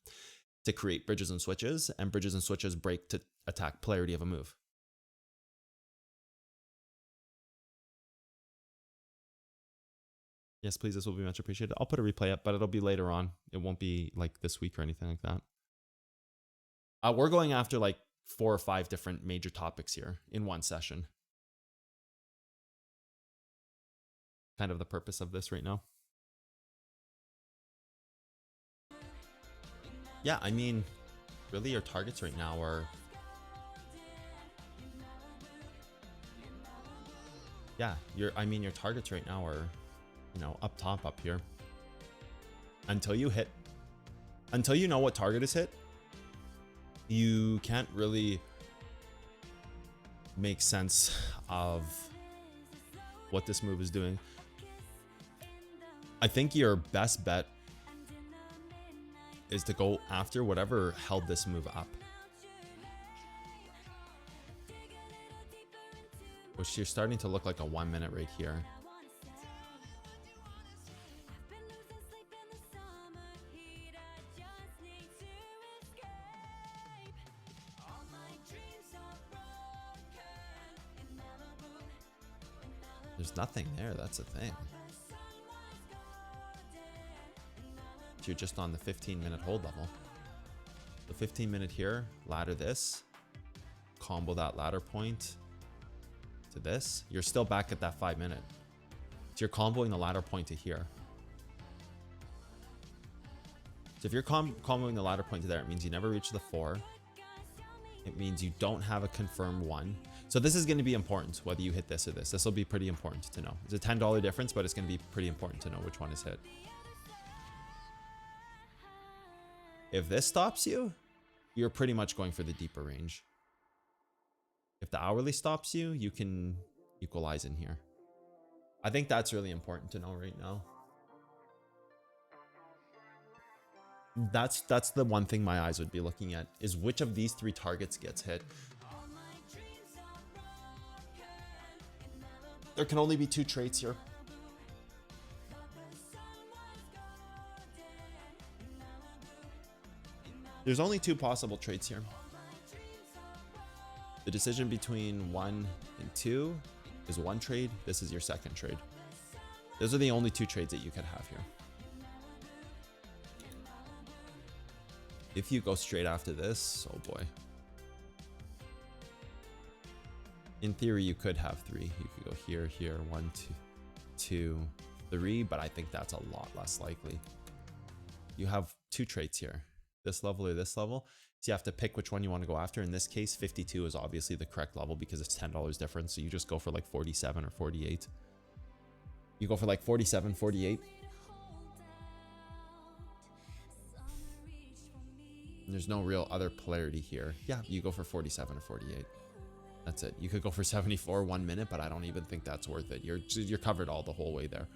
Speaker 1: to create bridges and switches, and bridges and switches break to attack polarity of a move. Yes, please. This will be much appreciated. I'll put a replay up, but it'll be later on. It won't be like this week or anything like that. We're going after like 4 or 5 different major topics here in one session. Kind of the purpose of this right now. Yeah, I mean, really your targets right now are... Yeah, your targets right now are, you know, up top up here. Until you know what target is hit, you can't really make sense of what this move is doing. I think your best bet is to go after whatever held this move up, which you're starting to look like a 1 minute right here. There's nothing there, that's the thing. You're just on the 15-minute hold level. The 15-minute here, ladder this, combo that ladder point to this. You're still back at that 5-minute. So you're comboing the ladder point to here. So if you're comboing the ladder point to there, it means you never reach the 4. It means you don't have a confirmed 1. So this is going to be important, whether you hit this or this. This will be pretty important to know. It's a $10 difference, but it's going to be pretty important to know which one is hit. If this stops you, you're pretty much going for the deeper range. If the hourly stops you, you can equalize in here. I think that's really important to know right now. That's the one thing my eyes would be looking at, is which of these 3 targets gets hit. There can only be 2 trades here. There's only 2 possible trades here. The decision between 1 and 2 is 1 trade. This is your 2nd trade. Those are the only 2 trades that you could have here. If you go straight after this, oh boy. In theory, you could have 3. You could go here, here, 1, 2, 3, but I think that's a lot less likely. You have 2 trades here. This level or this level. So you have to pick which one you want to go after. In this case, 52 is obviously the correct level because it's $10 difference. So you just go for like 47 or 48. You go for like 47, 48. There's no real other polarity here. Yeah, you go for 47 or 48. That's it. You could go for 74 1 minute, but I don't even think that's worth it. You're covered all the whole way there.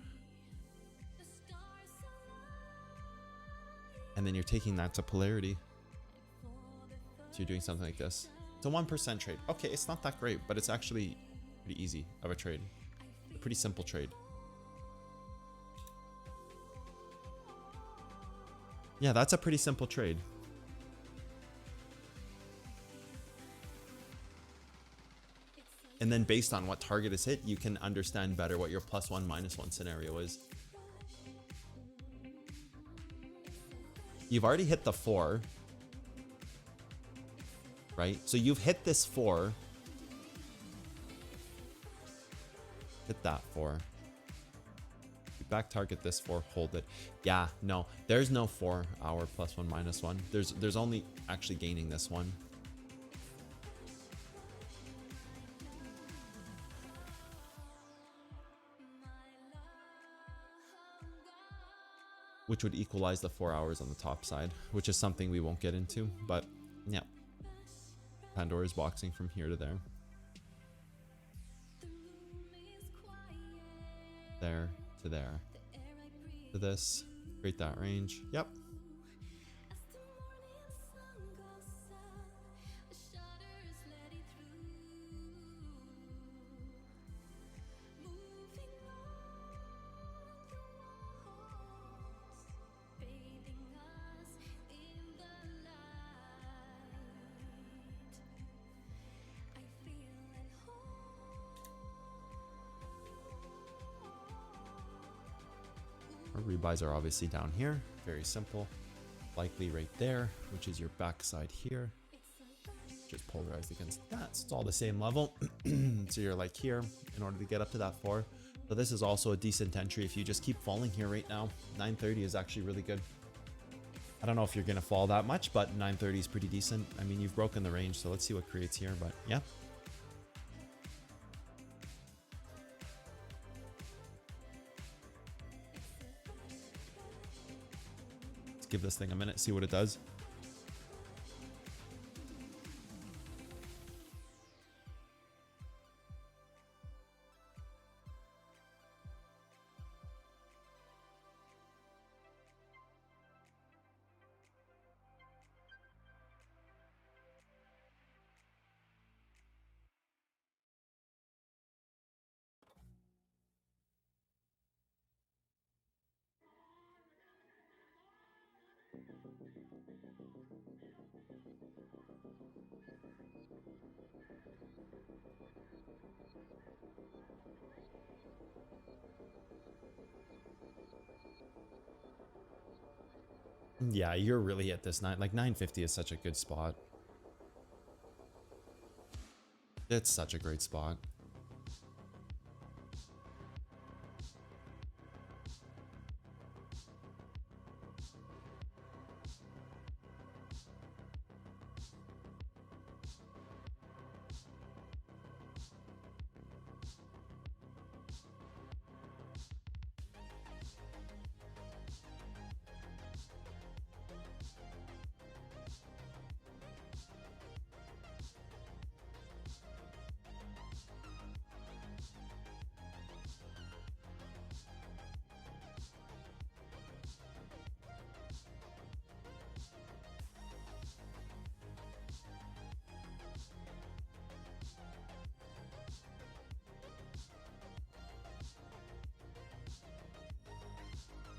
Speaker 1: And then you're taking that to polarity. So you're doing something like this. It's a 1% trade. Okay, it's not that great, but it's actually pretty easy of a trade. A pretty simple trade. Yeah, that's a pretty simple trade. And then based on what target is hit, you can understand better what your +1, -1 scenario is. You've already hit the 4, right? So you've hit this 4. Hit that 4. You back target this 4, hold it. Yeah, no, there's no 4-hour +1, -1. There's only actually gaining this one. Which would equalize the 4 hours on the top side, which is something we won't get into, but yeah. Pandora's boxing from here to there. There to there. To this, create that range. Yep. rebuys are obviously down here. Very simple. Likely right there, which is your backside here. Just polarized against that. So it's all the same level. So you're like here in order to get up to that 4. So this is also a decent entry if you just keep falling here right now. 930 is actually really good. I don't know if you're going to fall that much, but 930 is pretty decent. I mean, you've broken the range, so let's see what creates here. But yeah. Let's give this thing a minute, see what it does. Yeah, you're really at this like 950 is such a good spot. It's such a great spot.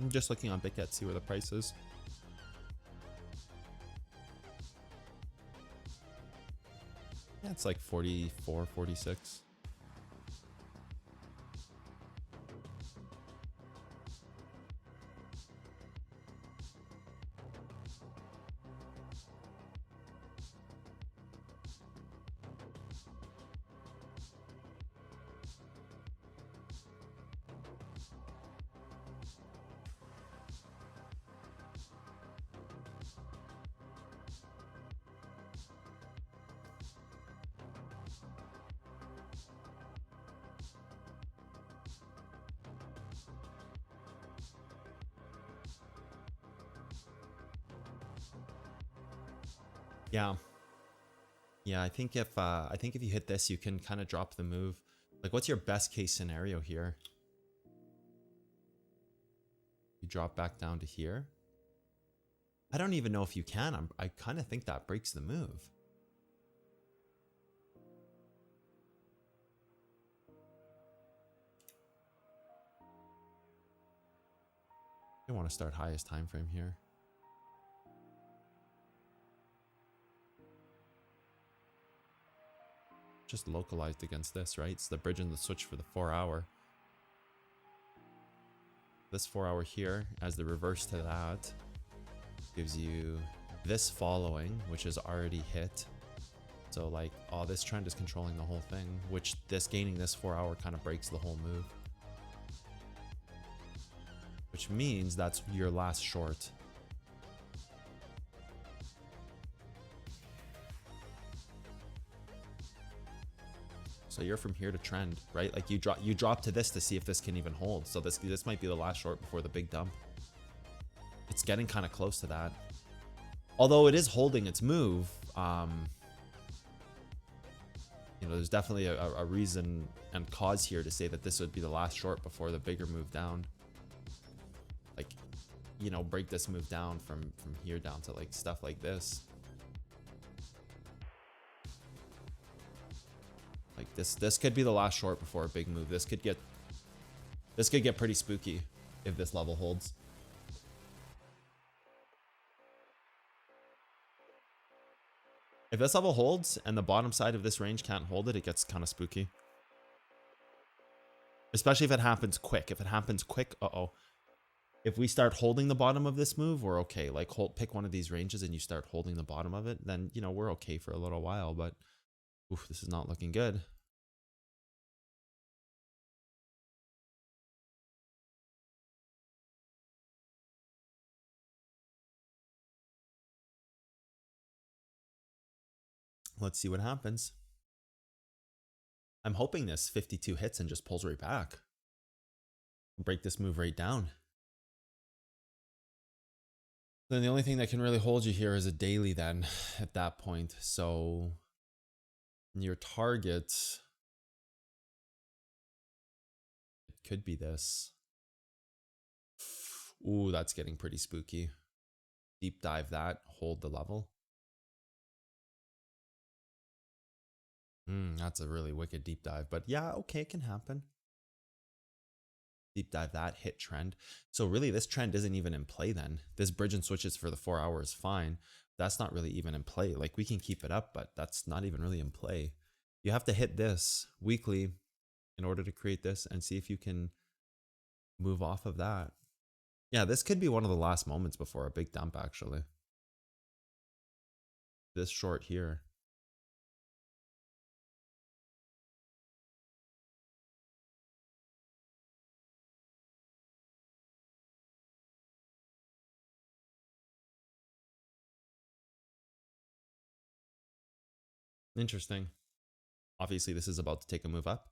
Speaker 1: I'm just looking on Bicket, see where the price is. Yeah, it's like 44, 46. Yeah. Yeah, I think if you hit this, you can kind of drop the move. Like, what's your best case scenario here? You drop back down to here. I don't even know if you can. I kind of think that breaks the move. I want to start highest time frame here. Just localized against this, right? It's the bridge and the switch for the 4 hour. This 4 hour here as the reverse to that gives you this following, which is already hit. So like, oh, this trend is controlling the whole thing, which this gaining this 4 hour kind of breaks the whole move. Which means that's your last short. So you're from here to trend, right? Like you drop to this to see if this can even hold. So this might be the last short before the big dump. It's getting kind of close to that. Although it is holding its move, you know, there's definitely a reason and cause here to say that this would be the last short before the bigger move down. Like, you know, break this move down from here down to like stuff like this. Like this could be the last short before a big move. This could get pretty spooky if this level holds. If this level holds and the bottom side of this range can't hold it, it gets kind of spooky. Especially if it happens quick. If it happens quick, uh-oh. If we start holding the bottom of this move, we're okay. Like pick one of these ranges and you start holding the bottom of it, then, you know, we're okay for a little while, but oof, this is not looking good. Let's see what happens. I'm hoping this 52 hits and just pulls right back. Break this move right down. Then the only thing that can really hold you here is a daily then at that point. So your target, it could be this. Ooh, that's getting pretty spooky. Deep dive that, hold the level. That's a really wicked deep dive, but yeah, okay, it can happen. Deep dive that, hit trend. So really this trend isn't even in play then. This bridge and switches for the 4 hours is fine. That's not really even in play. Like we can keep it up, but that's not even really in play. You have to hit this weekly in order to create this and see if you can move off of that. Yeah, this could be one of the last moments before a big dump actually. This short here. Interesting. Obviously, this is about to take a move up.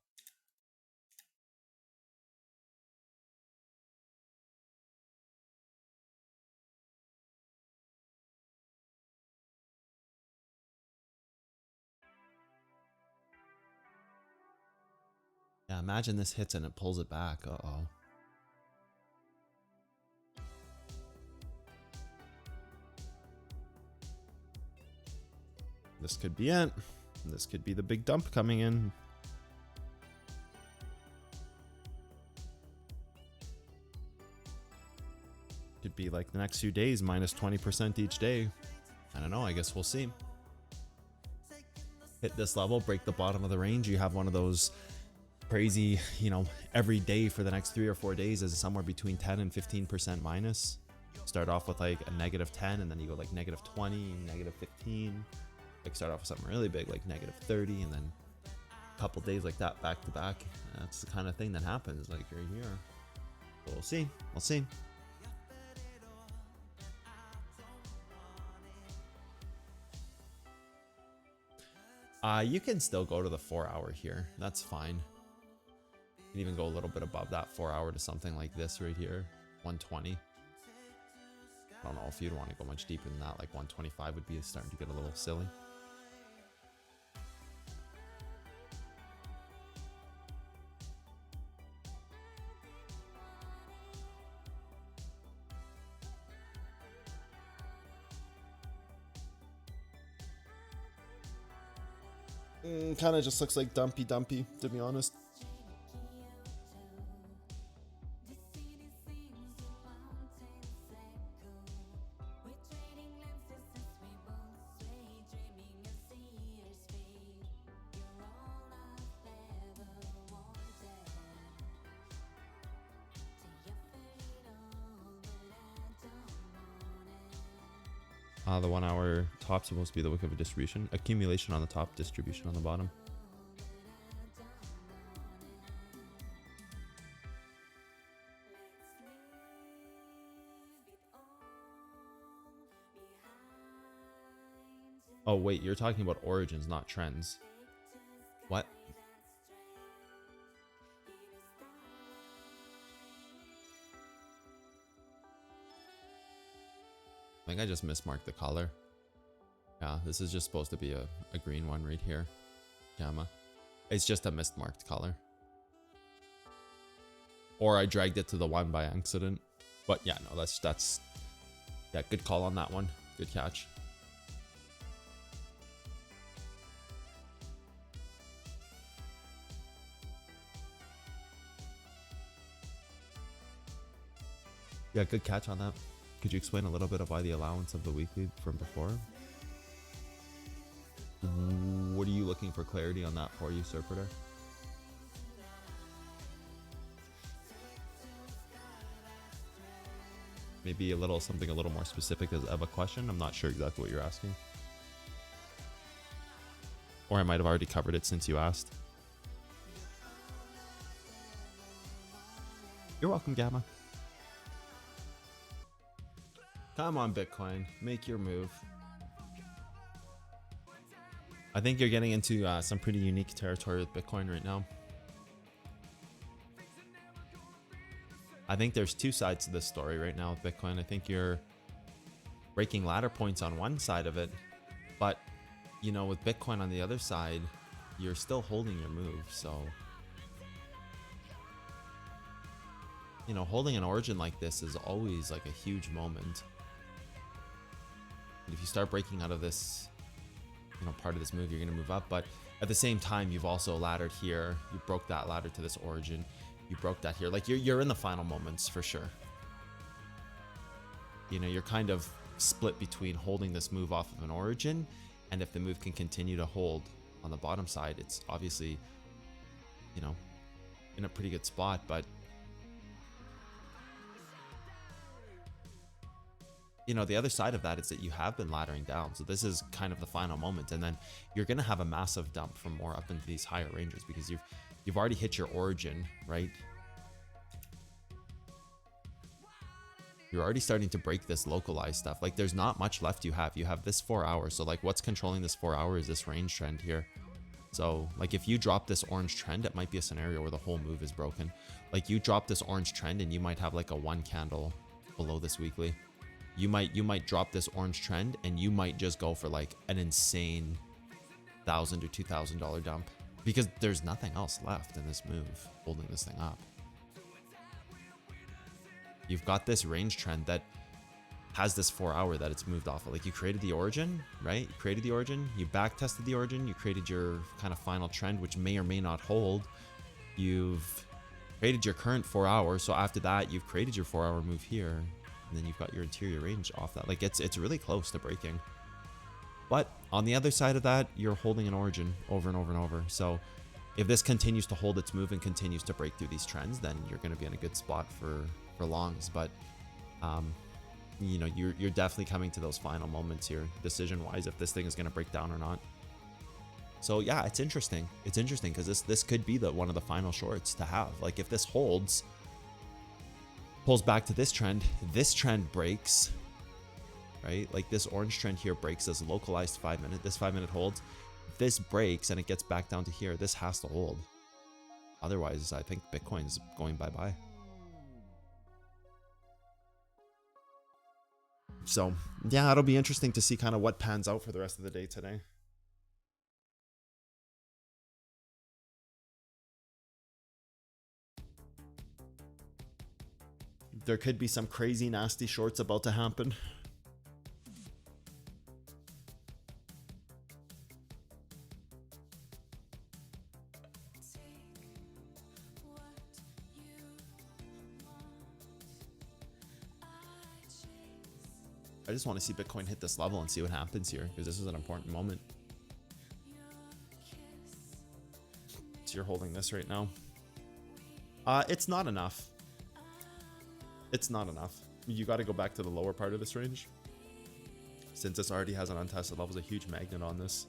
Speaker 1: Yeah, imagine this hits and it pulls it back. Uh-oh. This could be it. This could be the big dump coming in. Could be like the next few days, minus 20% each day. I don't know, I guess we'll see. Hit this level, break the bottom of the range. You have one of those crazy, you know, every day for the next 3 or 4 days is somewhere between 10 and 15% minus. Start off with like a negative 10 and then you go like negative 20, negative 15. Like start off with something really big like negative 30 and then a couple days like that back to back. That's the kind of thing that happens like right here. So we'll see. We'll see. You can still go to the 4 hour here. That's fine. You can even go a little bit above that 4 hour to something like this right here. 120. I don't know if you'd want to go much deeper than that. Like 125 would be starting to get a little silly. Kind of just looks like dumpy, to be honest. The 1 hour top supposed to be the wick of a distribution. Accumulation on the top, distribution on the bottom. Oh wait, you're talking about origins, not trends. What? I think I just mismarked the color. Yeah, this is just supposed to be a green one right here. Gamma. It's just a mismarked color. Or I dragged it to the 1 by accident. But yeah, no, that's yeah, good call on that one. Good catch. Yeah, good catch on that. Could you explain a little bit of why the allowance of the weekly from before? What are you looking for clarity on that for, Usurpator? Maybe a little something a little more specific of a question. I'm not sure exactly what you're asking. Or I might have already covered it since you asked. You're welcome, Gamma. Come on, Bitcoin. Make your move. I think you're getting into some pretty unique territory with Bitcoin right now. I think there's two sides to this story right now with Bitcoin. I think you're breaking ladder points on one side of it, but you know, with Bitcoin on the other side, you're still holding your move. So, you know, holding an origin like this is always like a huge moment. And if you start breaking out of this, you know, part of this move, you're going to move up. But at the same time, you've also laddered here. You broke that ladder to this origin. You broke that here. Like you're in the final moments for sure. You know, you're kind of split between holding this move off of an origin, and if the move can continue to hold on the bottom side, it's obviously, you know, in a pretty good spot. But you know, the other side of that is that you have been laddering down. So this is kind of the final moment, and then you're going to have a massive dump from more up into these higher ranges because you've already hit your origin, right? You're already starting to break this localized stuff. Like there's not much left you have. You have this 4 hours. So like what's controlling this 4 hours is this range trend here. So like if you drop this orange trend, it might be a scenario where the whole move is broken. Like you drop this orange trend and you might have like a 1 candle below this weekly. You might drop this orange trend and you might just go for like an insane $1,000 to $2,000 dump because there's nothing else left in this move holding this thing up. You've got this range trend that has this 4 hour that it's moved off of. Like you created the origin, right? You created the origin, you back tested the origin, you created your kind of final trend, which may or may not hold. You've created your current 4 hours. So after that, you've created your 4 hour move here. And then you've got your interior range off that. Like it's really close to breaking. But on the other side of that, you're holding an origin over and over and over. So if this continues to hold its move and continues to break through these trends, then you're going to be in a good spot for longs. But you know, you're definitely coming to those final moments here, decision wise, if this thing is going to break down or not. So yeah, it's interesting. It's interesting because this could be one of the final shorts to have. Like if this holds, pulls back to this trend breaks, right? Like this orange trend here breaks this localized 5 minute, this 5 minute holds. If this breaks and it gets back down to here, this has to hold. Otherwise, I think Bitcoin's going bye-bye. So yeah, it'll be interesting to see kind of what pans out for the rest of the day today. There could be some crazy nasty shorts about to happen. I just want to see Bitcoin hit this level and see what happens here, because this is an important moment. So you're holding this right now. It's not enough. It's not enough. You got to go back to the lower part of this range. Since this already has an untested level, is a huge magnet on this.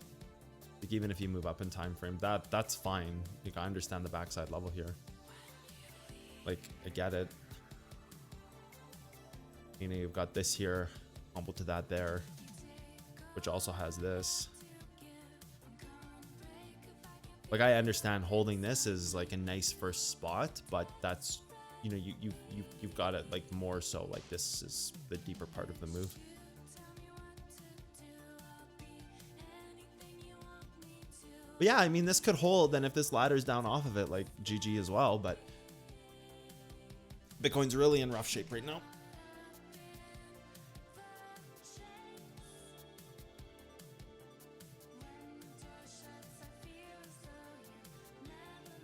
Speaker 1: Like even if you move up in time frame, that's fine. You can understand the backside level here. Like I get it. You know, you've got this here, combo to that there, which also has this. Like I understand holding this is like a nice first spot, but that's, you know, you've got it like more so like this is the deeper part of the move. But yeah, I mean, this could hold, and if this ladder's down off of it, like GG as well. But Bitcoin's really in rough shape right now.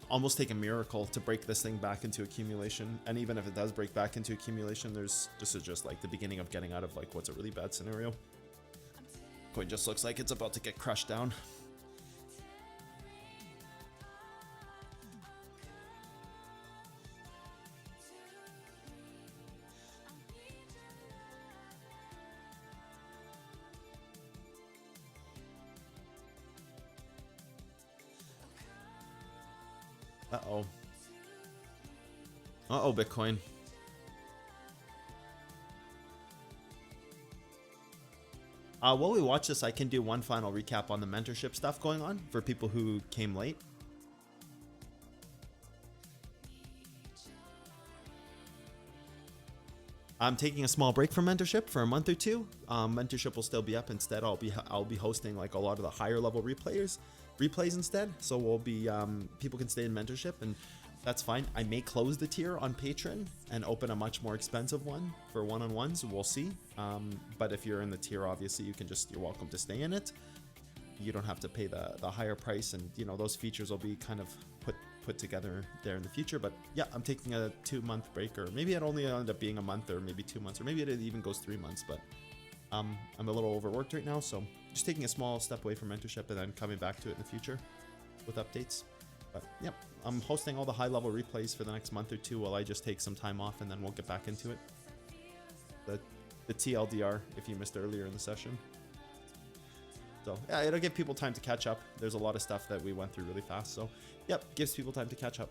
Speaker 1: Almost take a miracle to break this thing back into accumulation, and even if it does break back into accumulation, this is just like the beginning of getting out of like what's a really bad scenario. Coin just looks like it's about to get crushed down. Uh-oh. Uh-oh, Bitcoin. While we watch this, I can do one final recap on the mentorship stuff going on for people who came late. I'm taking a small break from mentorship for a month or two. Mentorship will still be up. Instead, I'll be hosting like a lot of the higher level replays instead. So we'll be people can stay in mentorship, and that's fine. I may close the tier on Patreon and open a much more expensive one for one-on-ones. We'll see. But if you're in the tier, obviously you're welcome to stay in it. You don't have to pay the higher price, and you know those features will be kind of put together there in the future. But yeah, I'm taking a 2-month break, or maybe it only end up being a month, or maybe 2 months, or maybe it even goes 3 months. But I'm a little overworked right now, so just taking a small step away from mentorship and then coming back to it in the future with updates. But yeah, I'm hosting all the high level replays for the next month or two while I just take some time off, and then we'll get back into it. The TLDR if you missed earlier in the session. So yeah, it'll give people time to catch up. There's a lot of stuff that we went through really fast. So yep, gives people time to catch up.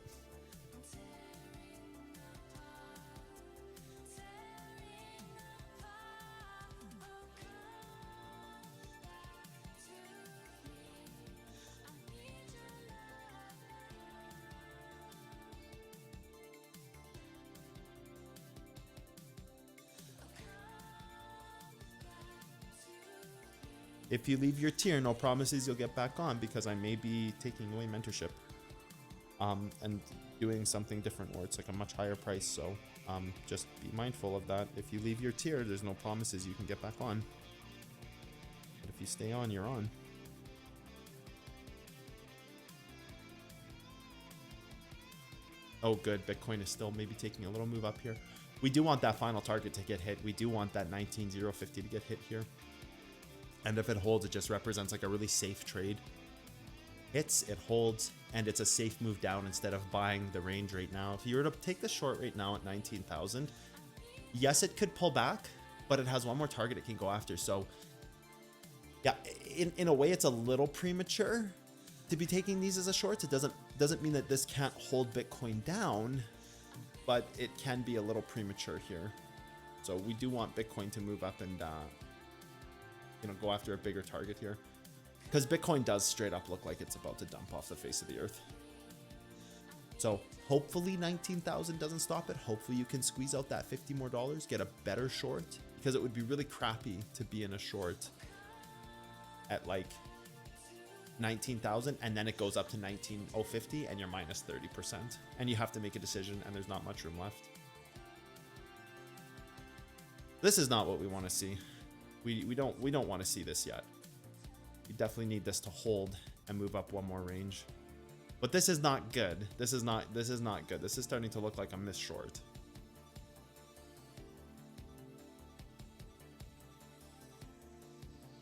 Speaker 1: If you leave your tier, no promises you'll get back on, because I may be taking away mentorship and doing something different where it's like a much higher price. So just be mindful of that. If you leave your tier, there's no promises you can get back on. But if you stay on, you're on. Oh, good. Bitcoin is still maybe taking a little move up here. We do want that final target to get hit. We do want that 19,050 to get hit here. And if it holds, it just represents like a really safe trade. It holds, and it's a safe move down instead of buying the range right now. If you were to take the short right now at 19,000, yes, it could pull back, but it has one more target it can go after. So yeah, in a way, it's a little premature to be taking these as a short. It doesn't mean that this can't hold Bitcoin down, but it can be a little premature here. So we do want Bitcoin to move up and go after a bigger target here, because Bitcoin does straight up look like it's about to dump off the face of the earth. So hopefully 19,000 doesn't stop it. Hopefully you can squeeze out that $50 more, get a better short, because it would be really crappy to be in a short at like 19,000 and then it goes up to 19,050 and you're minus 30%, and you have to make a decision and there's not much room left. This is not what we want to see. We don't want to see this yet. We definitely need this to hold and move up one more range. But this is not good. This is not good. This is starting to look like a miss short.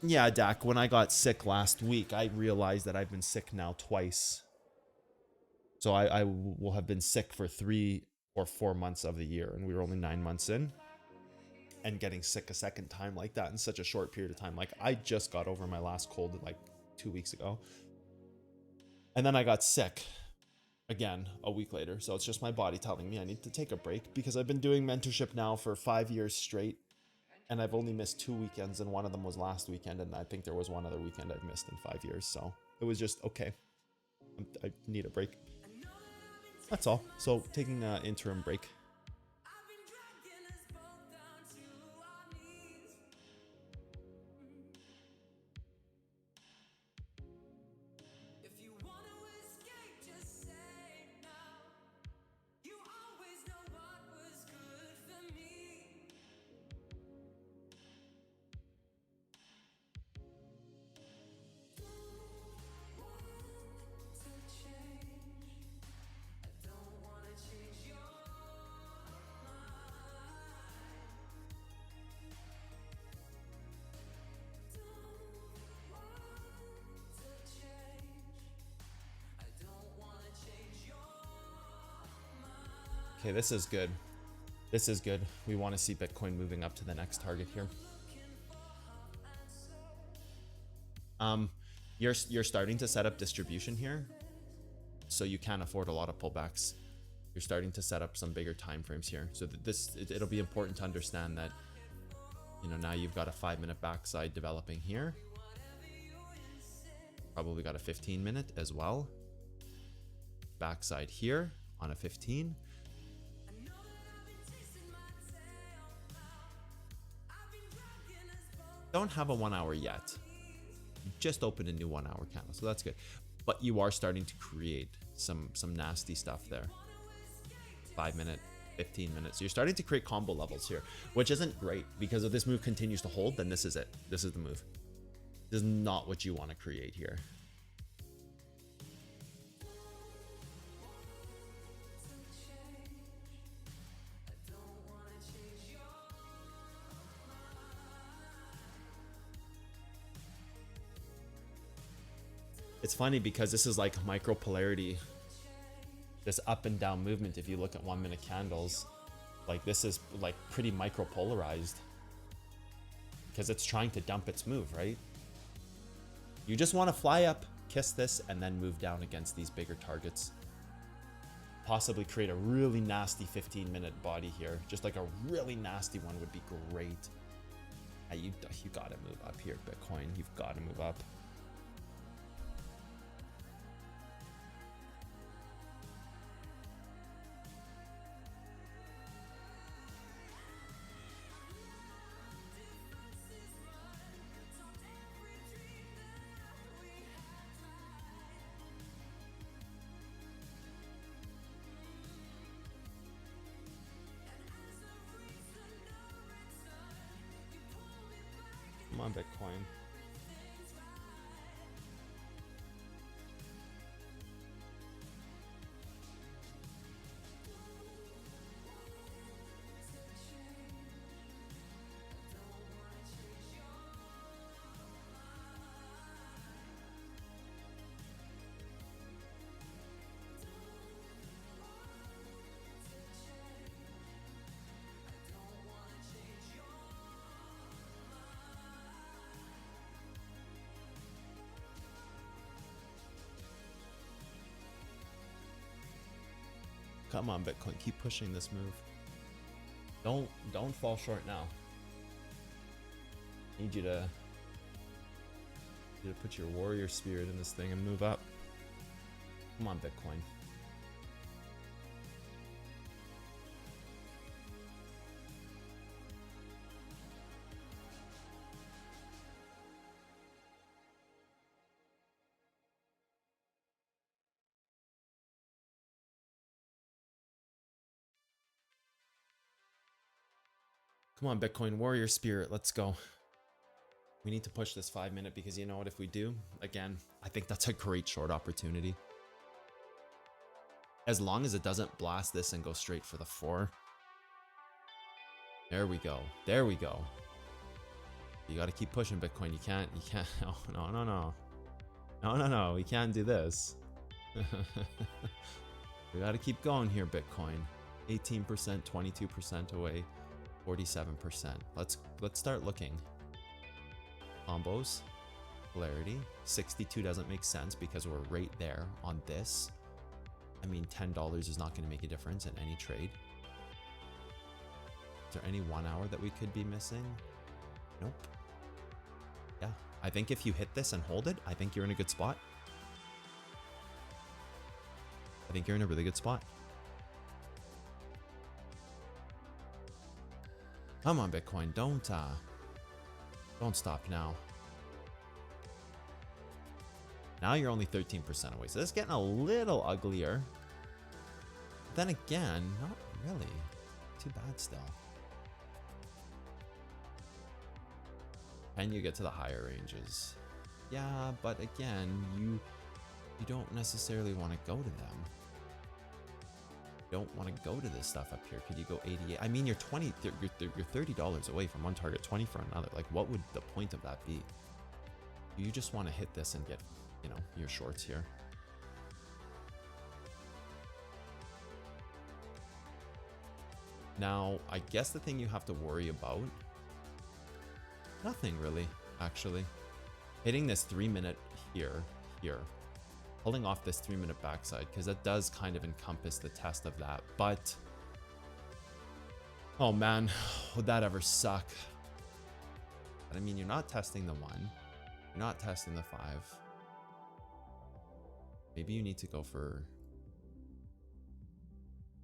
Speaker 1: Yeah, Dak, when I got sick last week, I realized that I've been sick now twice. So I will have been sick for 3 or 4 months of the year, and we were only 9 months in. And getting sick a second time like that in such a short period of time. Like, I just got over my last cold like 2 weeks ago. And then I got sick again a week later. So it's just my body telling me I need to take a break, because I've been doing mentorship now for 5 years straight. And I've only missed 2 weekends, and one of them was last weekend. And I think there was one other weekend I've missed in 5 years. So it was just, okay, I need a break. That's all. So taking an interim break. Okay, this is good. This is good. We want to see Bitcoin moving up to the next target here. You're starting to set up distribution here. so you can't afford a lot of pullbacks. You're starting to set up some bigger time frames here. So it'll be important to understand that, you know, now you've got a 5-minute backside developing here. Probably got a 15-minute as well. Backside here on a 15. Don't have a 1 hour yet. Just opened a new 1 hour candle, so that's good. But you are starting to create some nasty stuff there. 5-minute, 15 minutes. So you're starting to create combo levels here, which isn't great, because if this move continues to hold, then this is it. This is the move. This is not what you want to create here. It's funny because this is like micro polarity, this up and down movement. If you look at 1 minute candles, like this is like pretty micro polarized because it's trying to dump its move, right? You just want to fly up, kiss this, and then move down against these bigger targets. Possibly create a really nasty 15-minute body here. Just like a really nasty one would be great. You gotta move up here, Bitcoin. You've got to move up. Come on, Bitcoin. Come on, Bitcoin, keep pushing this move. Don't fall short now. Need you to put your warrior spirit in this thing and move up. Come on, Bitcoin. Come on, Bitcoin warrior spirit, let's go. We need to push this 5-minute because you know what, if we do, again, I think that's a great short opportunity. As long as it doesn't blast this and go straight for the 4. There we go. There we go. You got to keep pushing, Bitcoin. You can't, no. We can't do this. We got to keep going here, Bitcoin. 18%, 22% away. 47%. Let's start looking. Combos, polarity. 62 doesn't make sense because we're right there on this. I mean, $10 is not going to make a difference in any trade. Is there any 1 hour that we could be missing? Nope. Yeah, I think if you hit this and hold it, I think you're in a good spot. I think you're in a really good spot. Come on, Bitcoin, don't stop now. Now you're only 13% away, so this is getting a little uglier. Then again, not really. Too bad still. Can you get to the higher ranges? Yeah, but again, you don't necessarily want to go to them. Don't want to go to this stuff up here. Could you go 88? I mean, you're $30 away from one target, 20 for another. Like, what would the point of that be? You just want to hit this and get, you know, your shorts here. Now, I guess the thing you have to worry about, nothing really, actually. Hitting this 3-minute here, pulling off this 3-minute backside, because that does kind of encompass the test of that. But oh man, would that ever suck? But I mean, you're not testing the 1, you're not testing the 5. Maybe you need to go for,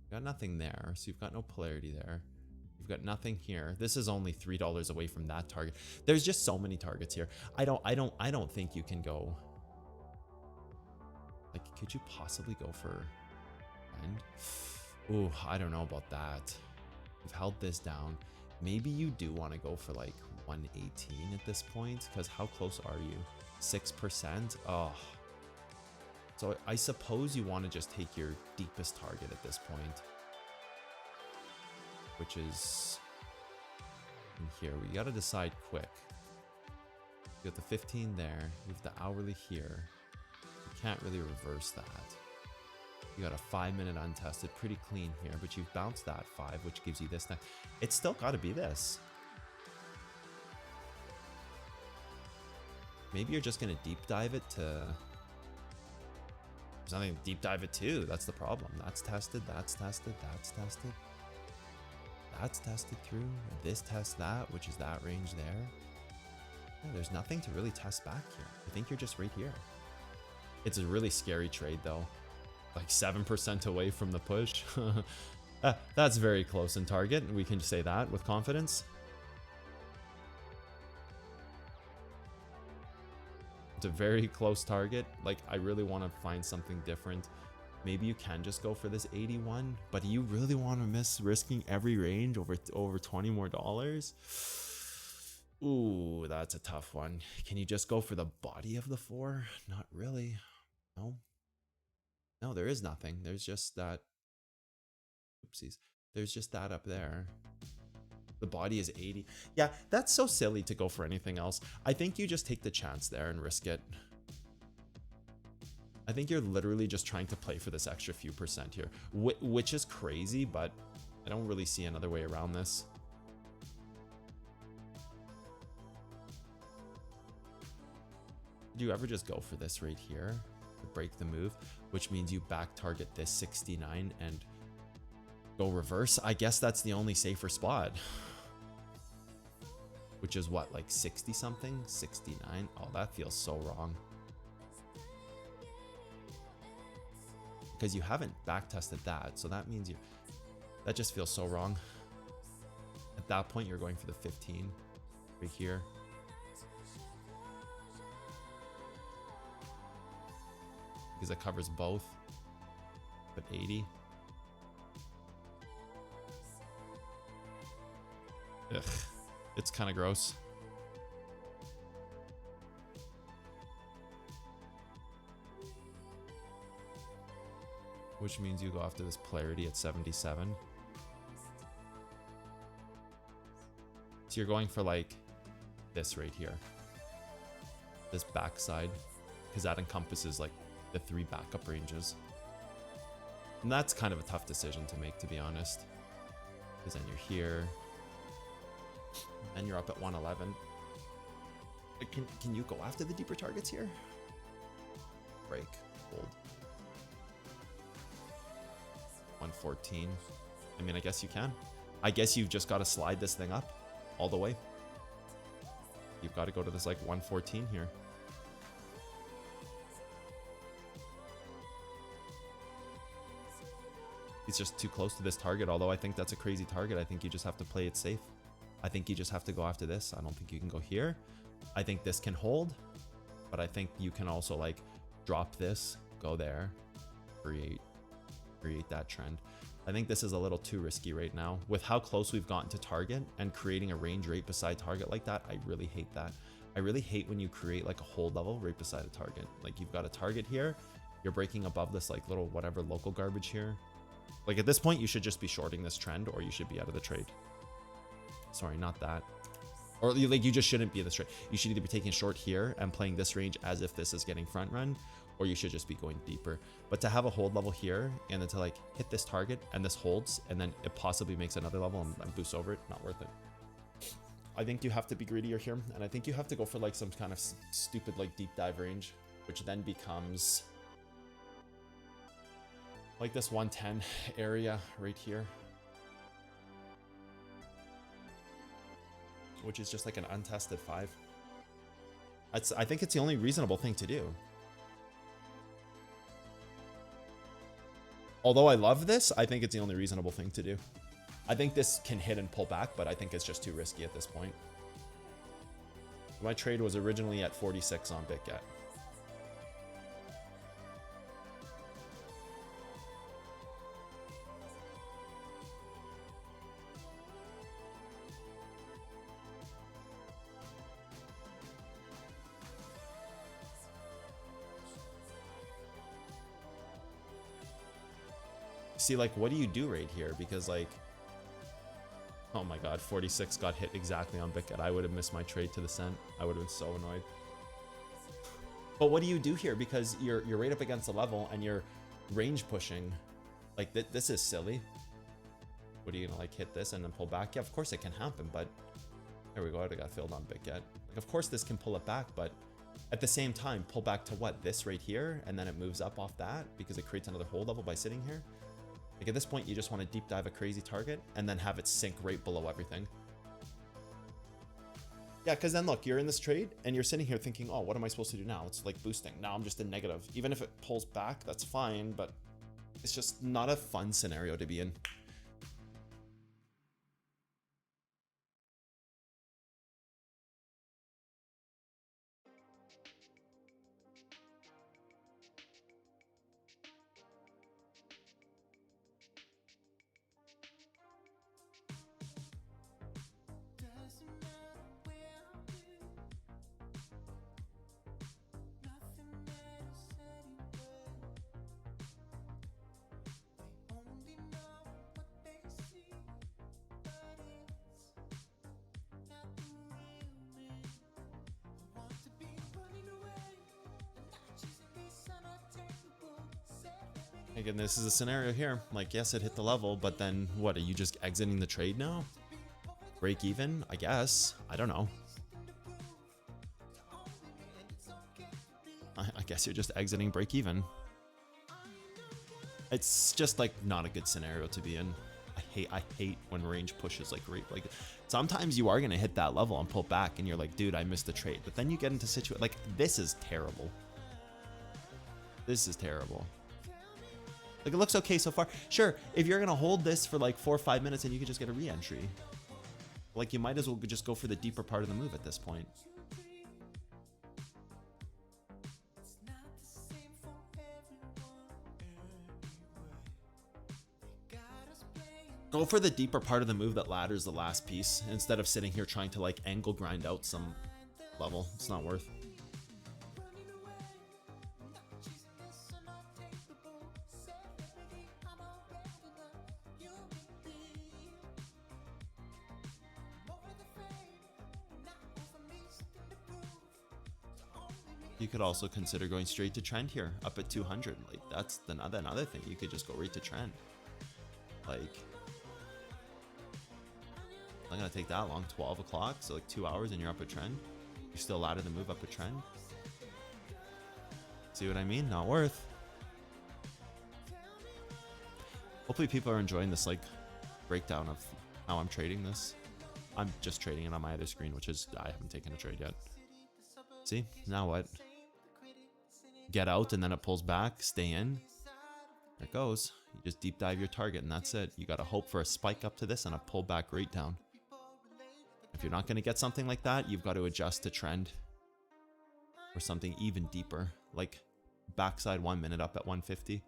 Speaker 1: you got nothing there, so you've got no polarity there. You've got nothing here. This is only $3 away from that target. There's just so many targets here. I don't think you can go. Like, could you possibly go for end? Ooh, I don't know about that. You've held this down. Maybe you do want to go for like 118 at this point, because how close are you? 6%. Oh. So I suppose you want to just take your deepest target at this point, which is in here. We got to decide quick. You got the 15 there. You have the hourly here. You can't really reverse that. You got a 5-minute untested, pretty clean here, but you've bounced that 5, which gives you this next. It's still got to be this. Maybe you're just going to deep dive it to... There's nothing to deep dive it to. That's the problem. That's tested, that's tested, that's tested. That's tested through. This tests that, which is that range there. Yeah, there's nothing to really test back here. I think you're just right here. It's a really scary trade though. Like 7% away from the push. That's very close in target. We can say that with confidence. It's a very close target. Like, I really want to find something different. Maybe you can just go for this 81, but you really want to miss risking every range over 20 more dollars? Ooh, that's a tough one. Can you just go for the body of the 4? Not really. No. No, there is nothing. There's just that. Oopsies. There's just that up there. The body is 80. Yeah, that's so silly to go for anything else. I think you just take the chance there and risk it. I think you're literally just trying to play for this extra few percent here, which is crazy, but I don't really see another way around this. Do you ever just go for this right here to break the move, which means you back target this 69 and go reverse? I guess that's the only safer spot. Which is what, like 60 something? 69? Oh, that feels so wrong. Because you haven't back tested that, so that means that just feels so wrong. At that point, you're going for the 15 right here. Because it covers both. But 80. Ugh. It's kind of gross. Which means you go after this polarity at 77. So you're going for like this right here. This backside. Because that encompasses like the 3 backup ranges. And that's kind of a tough decision to make, to be honest. Because then you're here. And you're up at 111. Can you go after the deeper targets here? Break. Hold. 114. I mean, I guess you can. I guess you've just got to slide this thing up all the way. You've got to go to this like 114 here. It's just too close to this target, although I think that's a crazy target. I think you just have to play it safe. I think you just have to go after this. I don't think you can go here. I think this can hold, but I think you can also like drop this, go there, create that trend. I think this is a little too risky right now. With how close we've gotten to target and creating a range right beside target like that, I really hate that. I really hate when you create like a hold level right beside a target. Like you've got a target here, you're breaking above this like little whatever local garbage here. Like at this point, you should just be shorting this trend or you should be out of the trade. Sorry, not that. Or like you just shouldn't be in this trade. You should either be taking short here and playing this range as if this is getting front run, or you should just be going deeper. But to have a hold level here and then to like hit this target and this holds and then it possibly makes another level and boosts over it, not worth it. I think you have to be greedier here, and I think you have to go for like some kind of stupid like deep dive range, which then becomes Like this 110 area right here, which is just like an untested 5. I think it's the only reasonable thing to do. Although I love this, I think it's the only reasonable thing to do. I think this can hit and pull back, but I think it's just too risky at this point. My trade was originally at 46 on BitGet. See, like, what do you do right here? Because, like, oh my god, 46 got hit exactly on BitGet. I would have missed my trade to the cent. I would have been so annoyed. But what do you do here? Because you're right up against the level and you're range pushing. Like, this is silly. What are you gonna, like, hit this and then pull back? Yeah, of course it can happen, but there we go. I got filled on BitGet. Like, of course this can pull it back, but at the same time, pull back to what? This right here, and then it moves up off that because it creates another hold level by sitting here. Like, at this point, you just want to deep dive a crazy target and then have it sink right below everything. Yeah, because then look, you're in this trade and you're sitting here thinking, oh, what am I supposed to do now? It's like boosting. Now I'm just in negative. Even if it pulls back, that's fine, but it's just not a fun scenario to be in. Again, this is a scenario here. Like, yes, it hit the level, but then what? Are you just exiting the trade now? Break even? I guess. I don't know. I guess you're just exiting break even. It's just like not a good scenario to be in. I hate when range pushes like right. Like, sometimes you are gonna hit that level and pull back, and you're like, dude, I missed the trade. But then you get into situation like this is terrible. This is terrible. Like, it looks okay so far. Sure, if you're gonna hold this for like 4 or 5 minutes and you could just get a re-entry, like, you might as well just go for the deeper part of the move at this point. Go for the deeper part of the move that ladders the last piece instead of sitting here trying to like angle grind out some level. It's not worth. You could also consider going straight to trend here, up at 200. Like, that's another thing. You could just go right to trend. Like, not gonna take that long. 12 o'clock, so like 2 hours, and you're up a trend. You're still allowed to move up a trend. See what I mean? Not worth. Hopefully people are enjoying this like breakdown of how I'm trading this. I'm just trading it on my other screen, which is I haven't taken a trade yet. See, now what? Get out and then it pulls back, stay in. There it goes. You just deep dive your target and that's it. You got to hope for a spike up to this and a pull back right down. If you're not going to get something like that, you've got to adjust to trend or something even deeper, like backside 1 minute up at 150.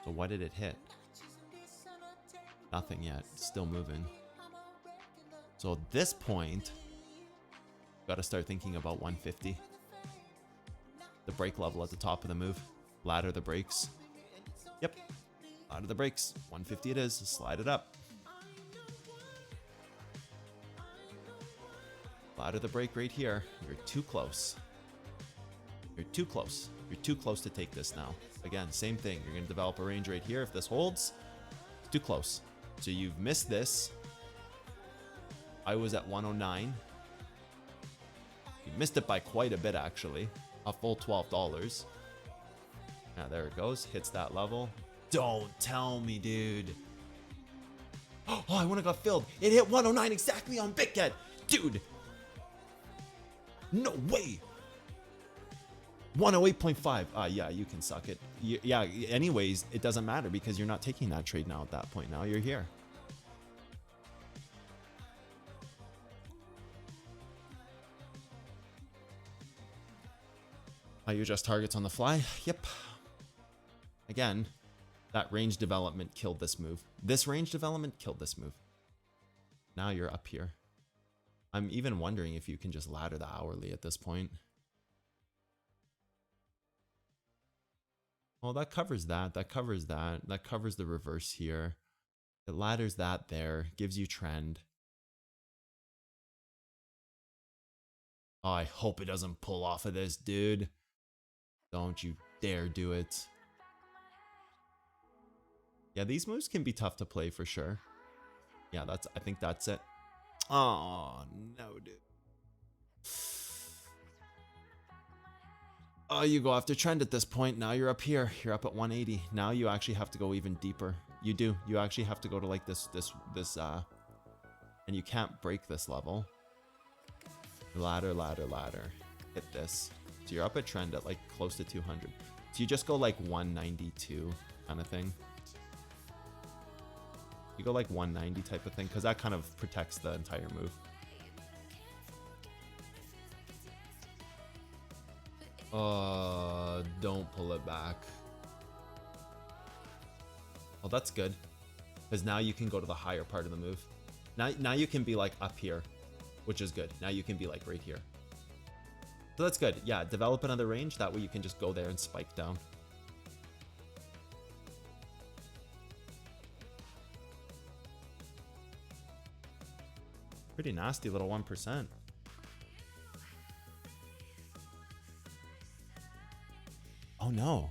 Speaker 1: So what did it hit? Nothing yet. Still moving. So at this point, got to start thinking about 150. The break level at the top of the move. Ladder the breaks. Yep. Ladder the breaks. 150 it is. Slide it up. Ladder the break right here. You're too close. You're too close. You're too close to take this now. Again, same thing. You're going to develop a range right here. If this holds, it's too close. So you've missed this. I was at 109. Missed it by quite a bit, actually. A full $12. Yeah, there it goes. Hits that level. Don't tell me, dude. Oh, I wouldn't have got filled. It hit 109 exactly on BitGet. Dude. No way. 108.5. Yeah, you can suck it. Yeah, anyways, it doesn't matter because you're not taking that trade now at that point. Now you're here. You adjust targets on the fly. Yep. Again, that range development killed this move. This range development killed this move. Now you're up here. I'm even wondering if you can just ladder the hourly at this point. Well, that covers that. That covers that. That covers the reverse here. It ladders that there. Gives you trend. Oh, I hope it doesn't pull off of this, dude. Don't you dare do it. Yeah, these moves can be tough to play for sure. Yeah, I think that's it. Oh, no, dude. Oh, you go after trend at this point. Now you're up here. You're up at 180. Now you actually have to go even deeper. You do. You actually have to go to like this, and you can't break this level. Ladder, ladder, ladder. Hit this. So you're up at trend at like close to 200. So you just go like 192 kind of thing. You go like 190 type of thing because that kind of protects the entire move. Don't pull it back. Well, that's good because now you can go to the higher part of the move. Now you can be like up here, which is good. Now you can be like right here. So that's good. Yeah, develop another range. That way you can just go there and spike down. Pretty nasty little 1%. Oh no.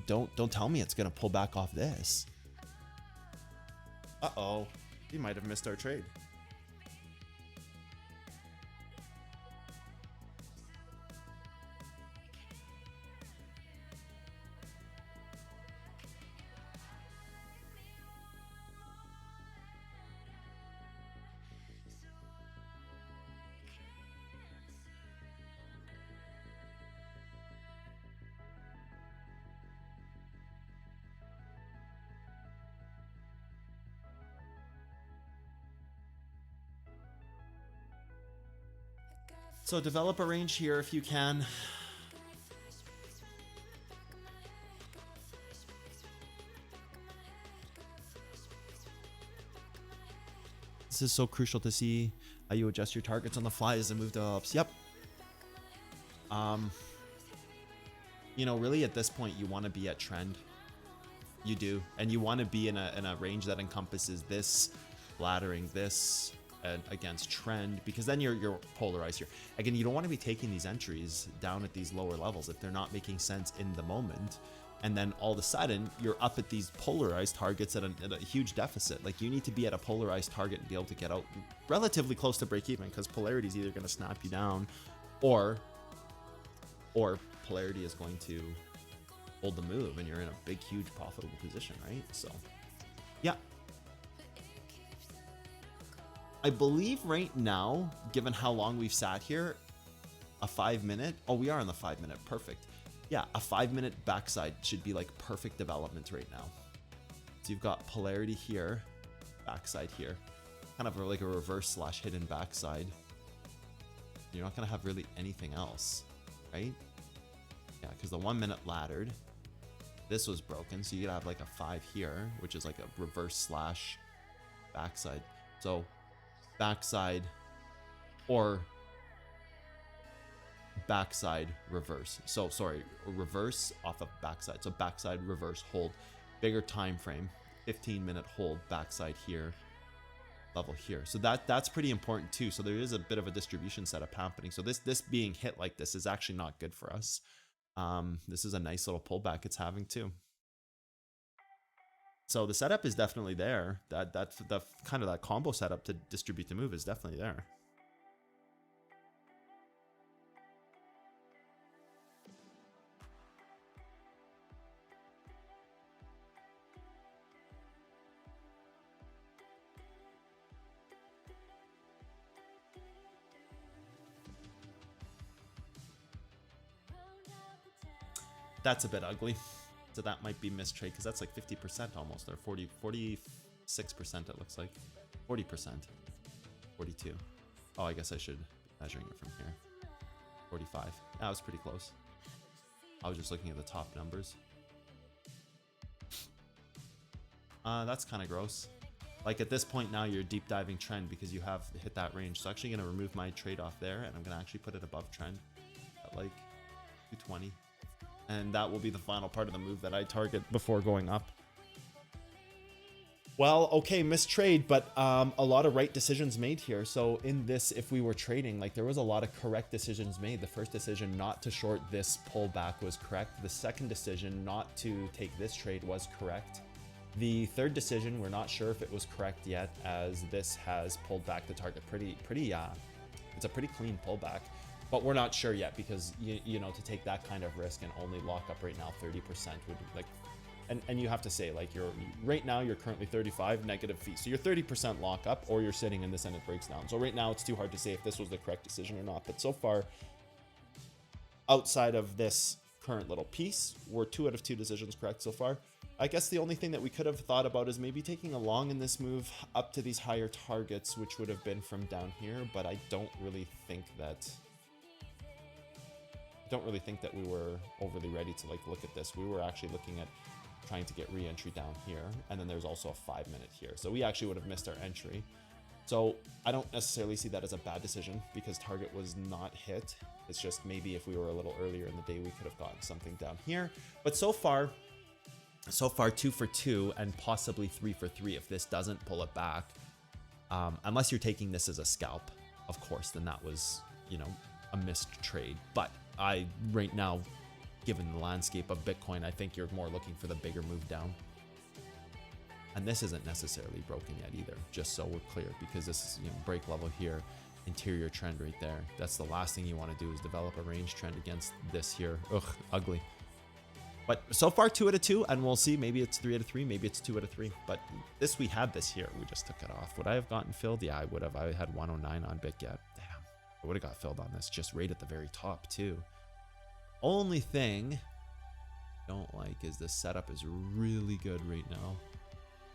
Speaker 1: Don't tell me it's gonna pull back off this. Uh-oh. We might have missed our trade. So develop a range here if you can. This is so crucial to see how you adjust your targets on the fly as the move develops. Yep. You know, really at this point, you want to be at trend. You do. And you want to be in a range that encompasses this, laddering this, and against trend, because then you're polarized here. Again, you don't want to be taking these entries down at these lower levels if they're not making sense in the moment. And then all of a sudden, you're up at these polarized targets at a huge deficit. Like, you need to be at a polarized target and be able to get out relatively close to break even, because polarity is either going to snap you down or polarity is going to hold the move and you're in a big, huge profitable position, right? So, yeah. I believe right now, given how long we've sat here, a 5 minute, oh, we are on the 5 minute, perfect. Yeah, a 5 minute backside should be like perfect development right now. So you've got polarity here, backside here, kind of like a reverse slash hidden backside. You're not gonna have really anything else, right? Yeah, because the 1 minute laddered, this was broken, so you gotta have like a 5 here, which is like a reverse slash backside. So backside or backside reverse. So sorry, reverse off of backside. So backside reverse hold, bigger time frame, 15-minute hold, backside here, level here. So that's pretty important too. So there is a bit of a distribution setup happening. So this being hit like this is actually not good for us. This is a nice little pullback it's having too. So the setup is definitely there. That's the kind of that combo setup to distribute the move is definitely there. That's a bit ugly. So that might be mistrade because that's like 50% almost, or 46% it looks like. 40%. 42. Oh, I guess I should be measuring it from here. 45. That was pretty close. I was just looking at the top numbers. That's kind of gross. Like at this point now, you're deep diving trend because you have hit that range. So I'm actually going to remove my trade off there, and I'm going to actually put it above trend at like 220. And that will be the final part of the move that I target before going up. Well, okay, mistrade, but a lot of right decisions made here. So in this, if we were trading, like there was a lot of correct decisions made. The first decision not to short this pullback was correct. The second decision not to take this trade was correct. The third decision, we're not sure if it was correct yet, as this has pulled back the target it's a pretty clean pullback, but we're not sure yet because you know, to take that kind of risk and only lock up right now 30% would like, and you have to say like right now you're currently 35 negative fee, so you're 30% lock up, or you're sitting in this and it breaks down. So right now it's too hard to say if this was the correct decision or not, but so far outside of this current little piece, we're 2 out of 2 decisions correct so far. I guess the only thing that we could have thought about is maybe taking a long in this move up to these higher targets, which would have been from down here, but I don't really think that we were overly ready to like look at this. We were actually looking at trying to get re-entry down here, and then there's also a 5-minute here, so we actually would have missed our entry. So I don't necessarily see that as a bad decision because target was not hit. It's just maybe if we were a little earlier in the day, we could have gotten something down here. But so far 2 for 2 and possibly 3 for 3 if this doesn't pull it back, unless you're taking this as a scalp, of course, then that was, you know, a missed trade. But right now, given the landscape of Bitcoin, I think you're more looking for the bigger move down. And this isn't necessarily broken yet either, just so we're clear, because this is, you know, break level here, interior trend right there. That's the last thing you want to do, is develop a range trend against this here. Ugh, ugly. But so far 2 out of 2, and we'll see. Maybe it's 3 out of 3, maybe it's 2 out of 3. But this, we had this here, we just took it off. Would I have gotten filled? Yeah, I would have. I had 109 on BitGet. Damn, I would have got filled on this, just right at the very top too. Only thing I don't like is the setup is really good right now.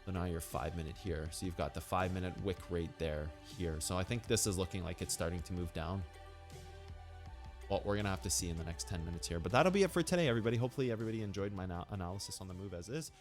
Speaker 1: So now you're 5-minute here. So you've got the 5-minute wick right there here. So I think this is looking like it's starting to move down. Well, we're going to have to see in the next 10 minutes here. But that'll be it for today, everybody. Hopefully everybody enjoyed my analysis on the move as is.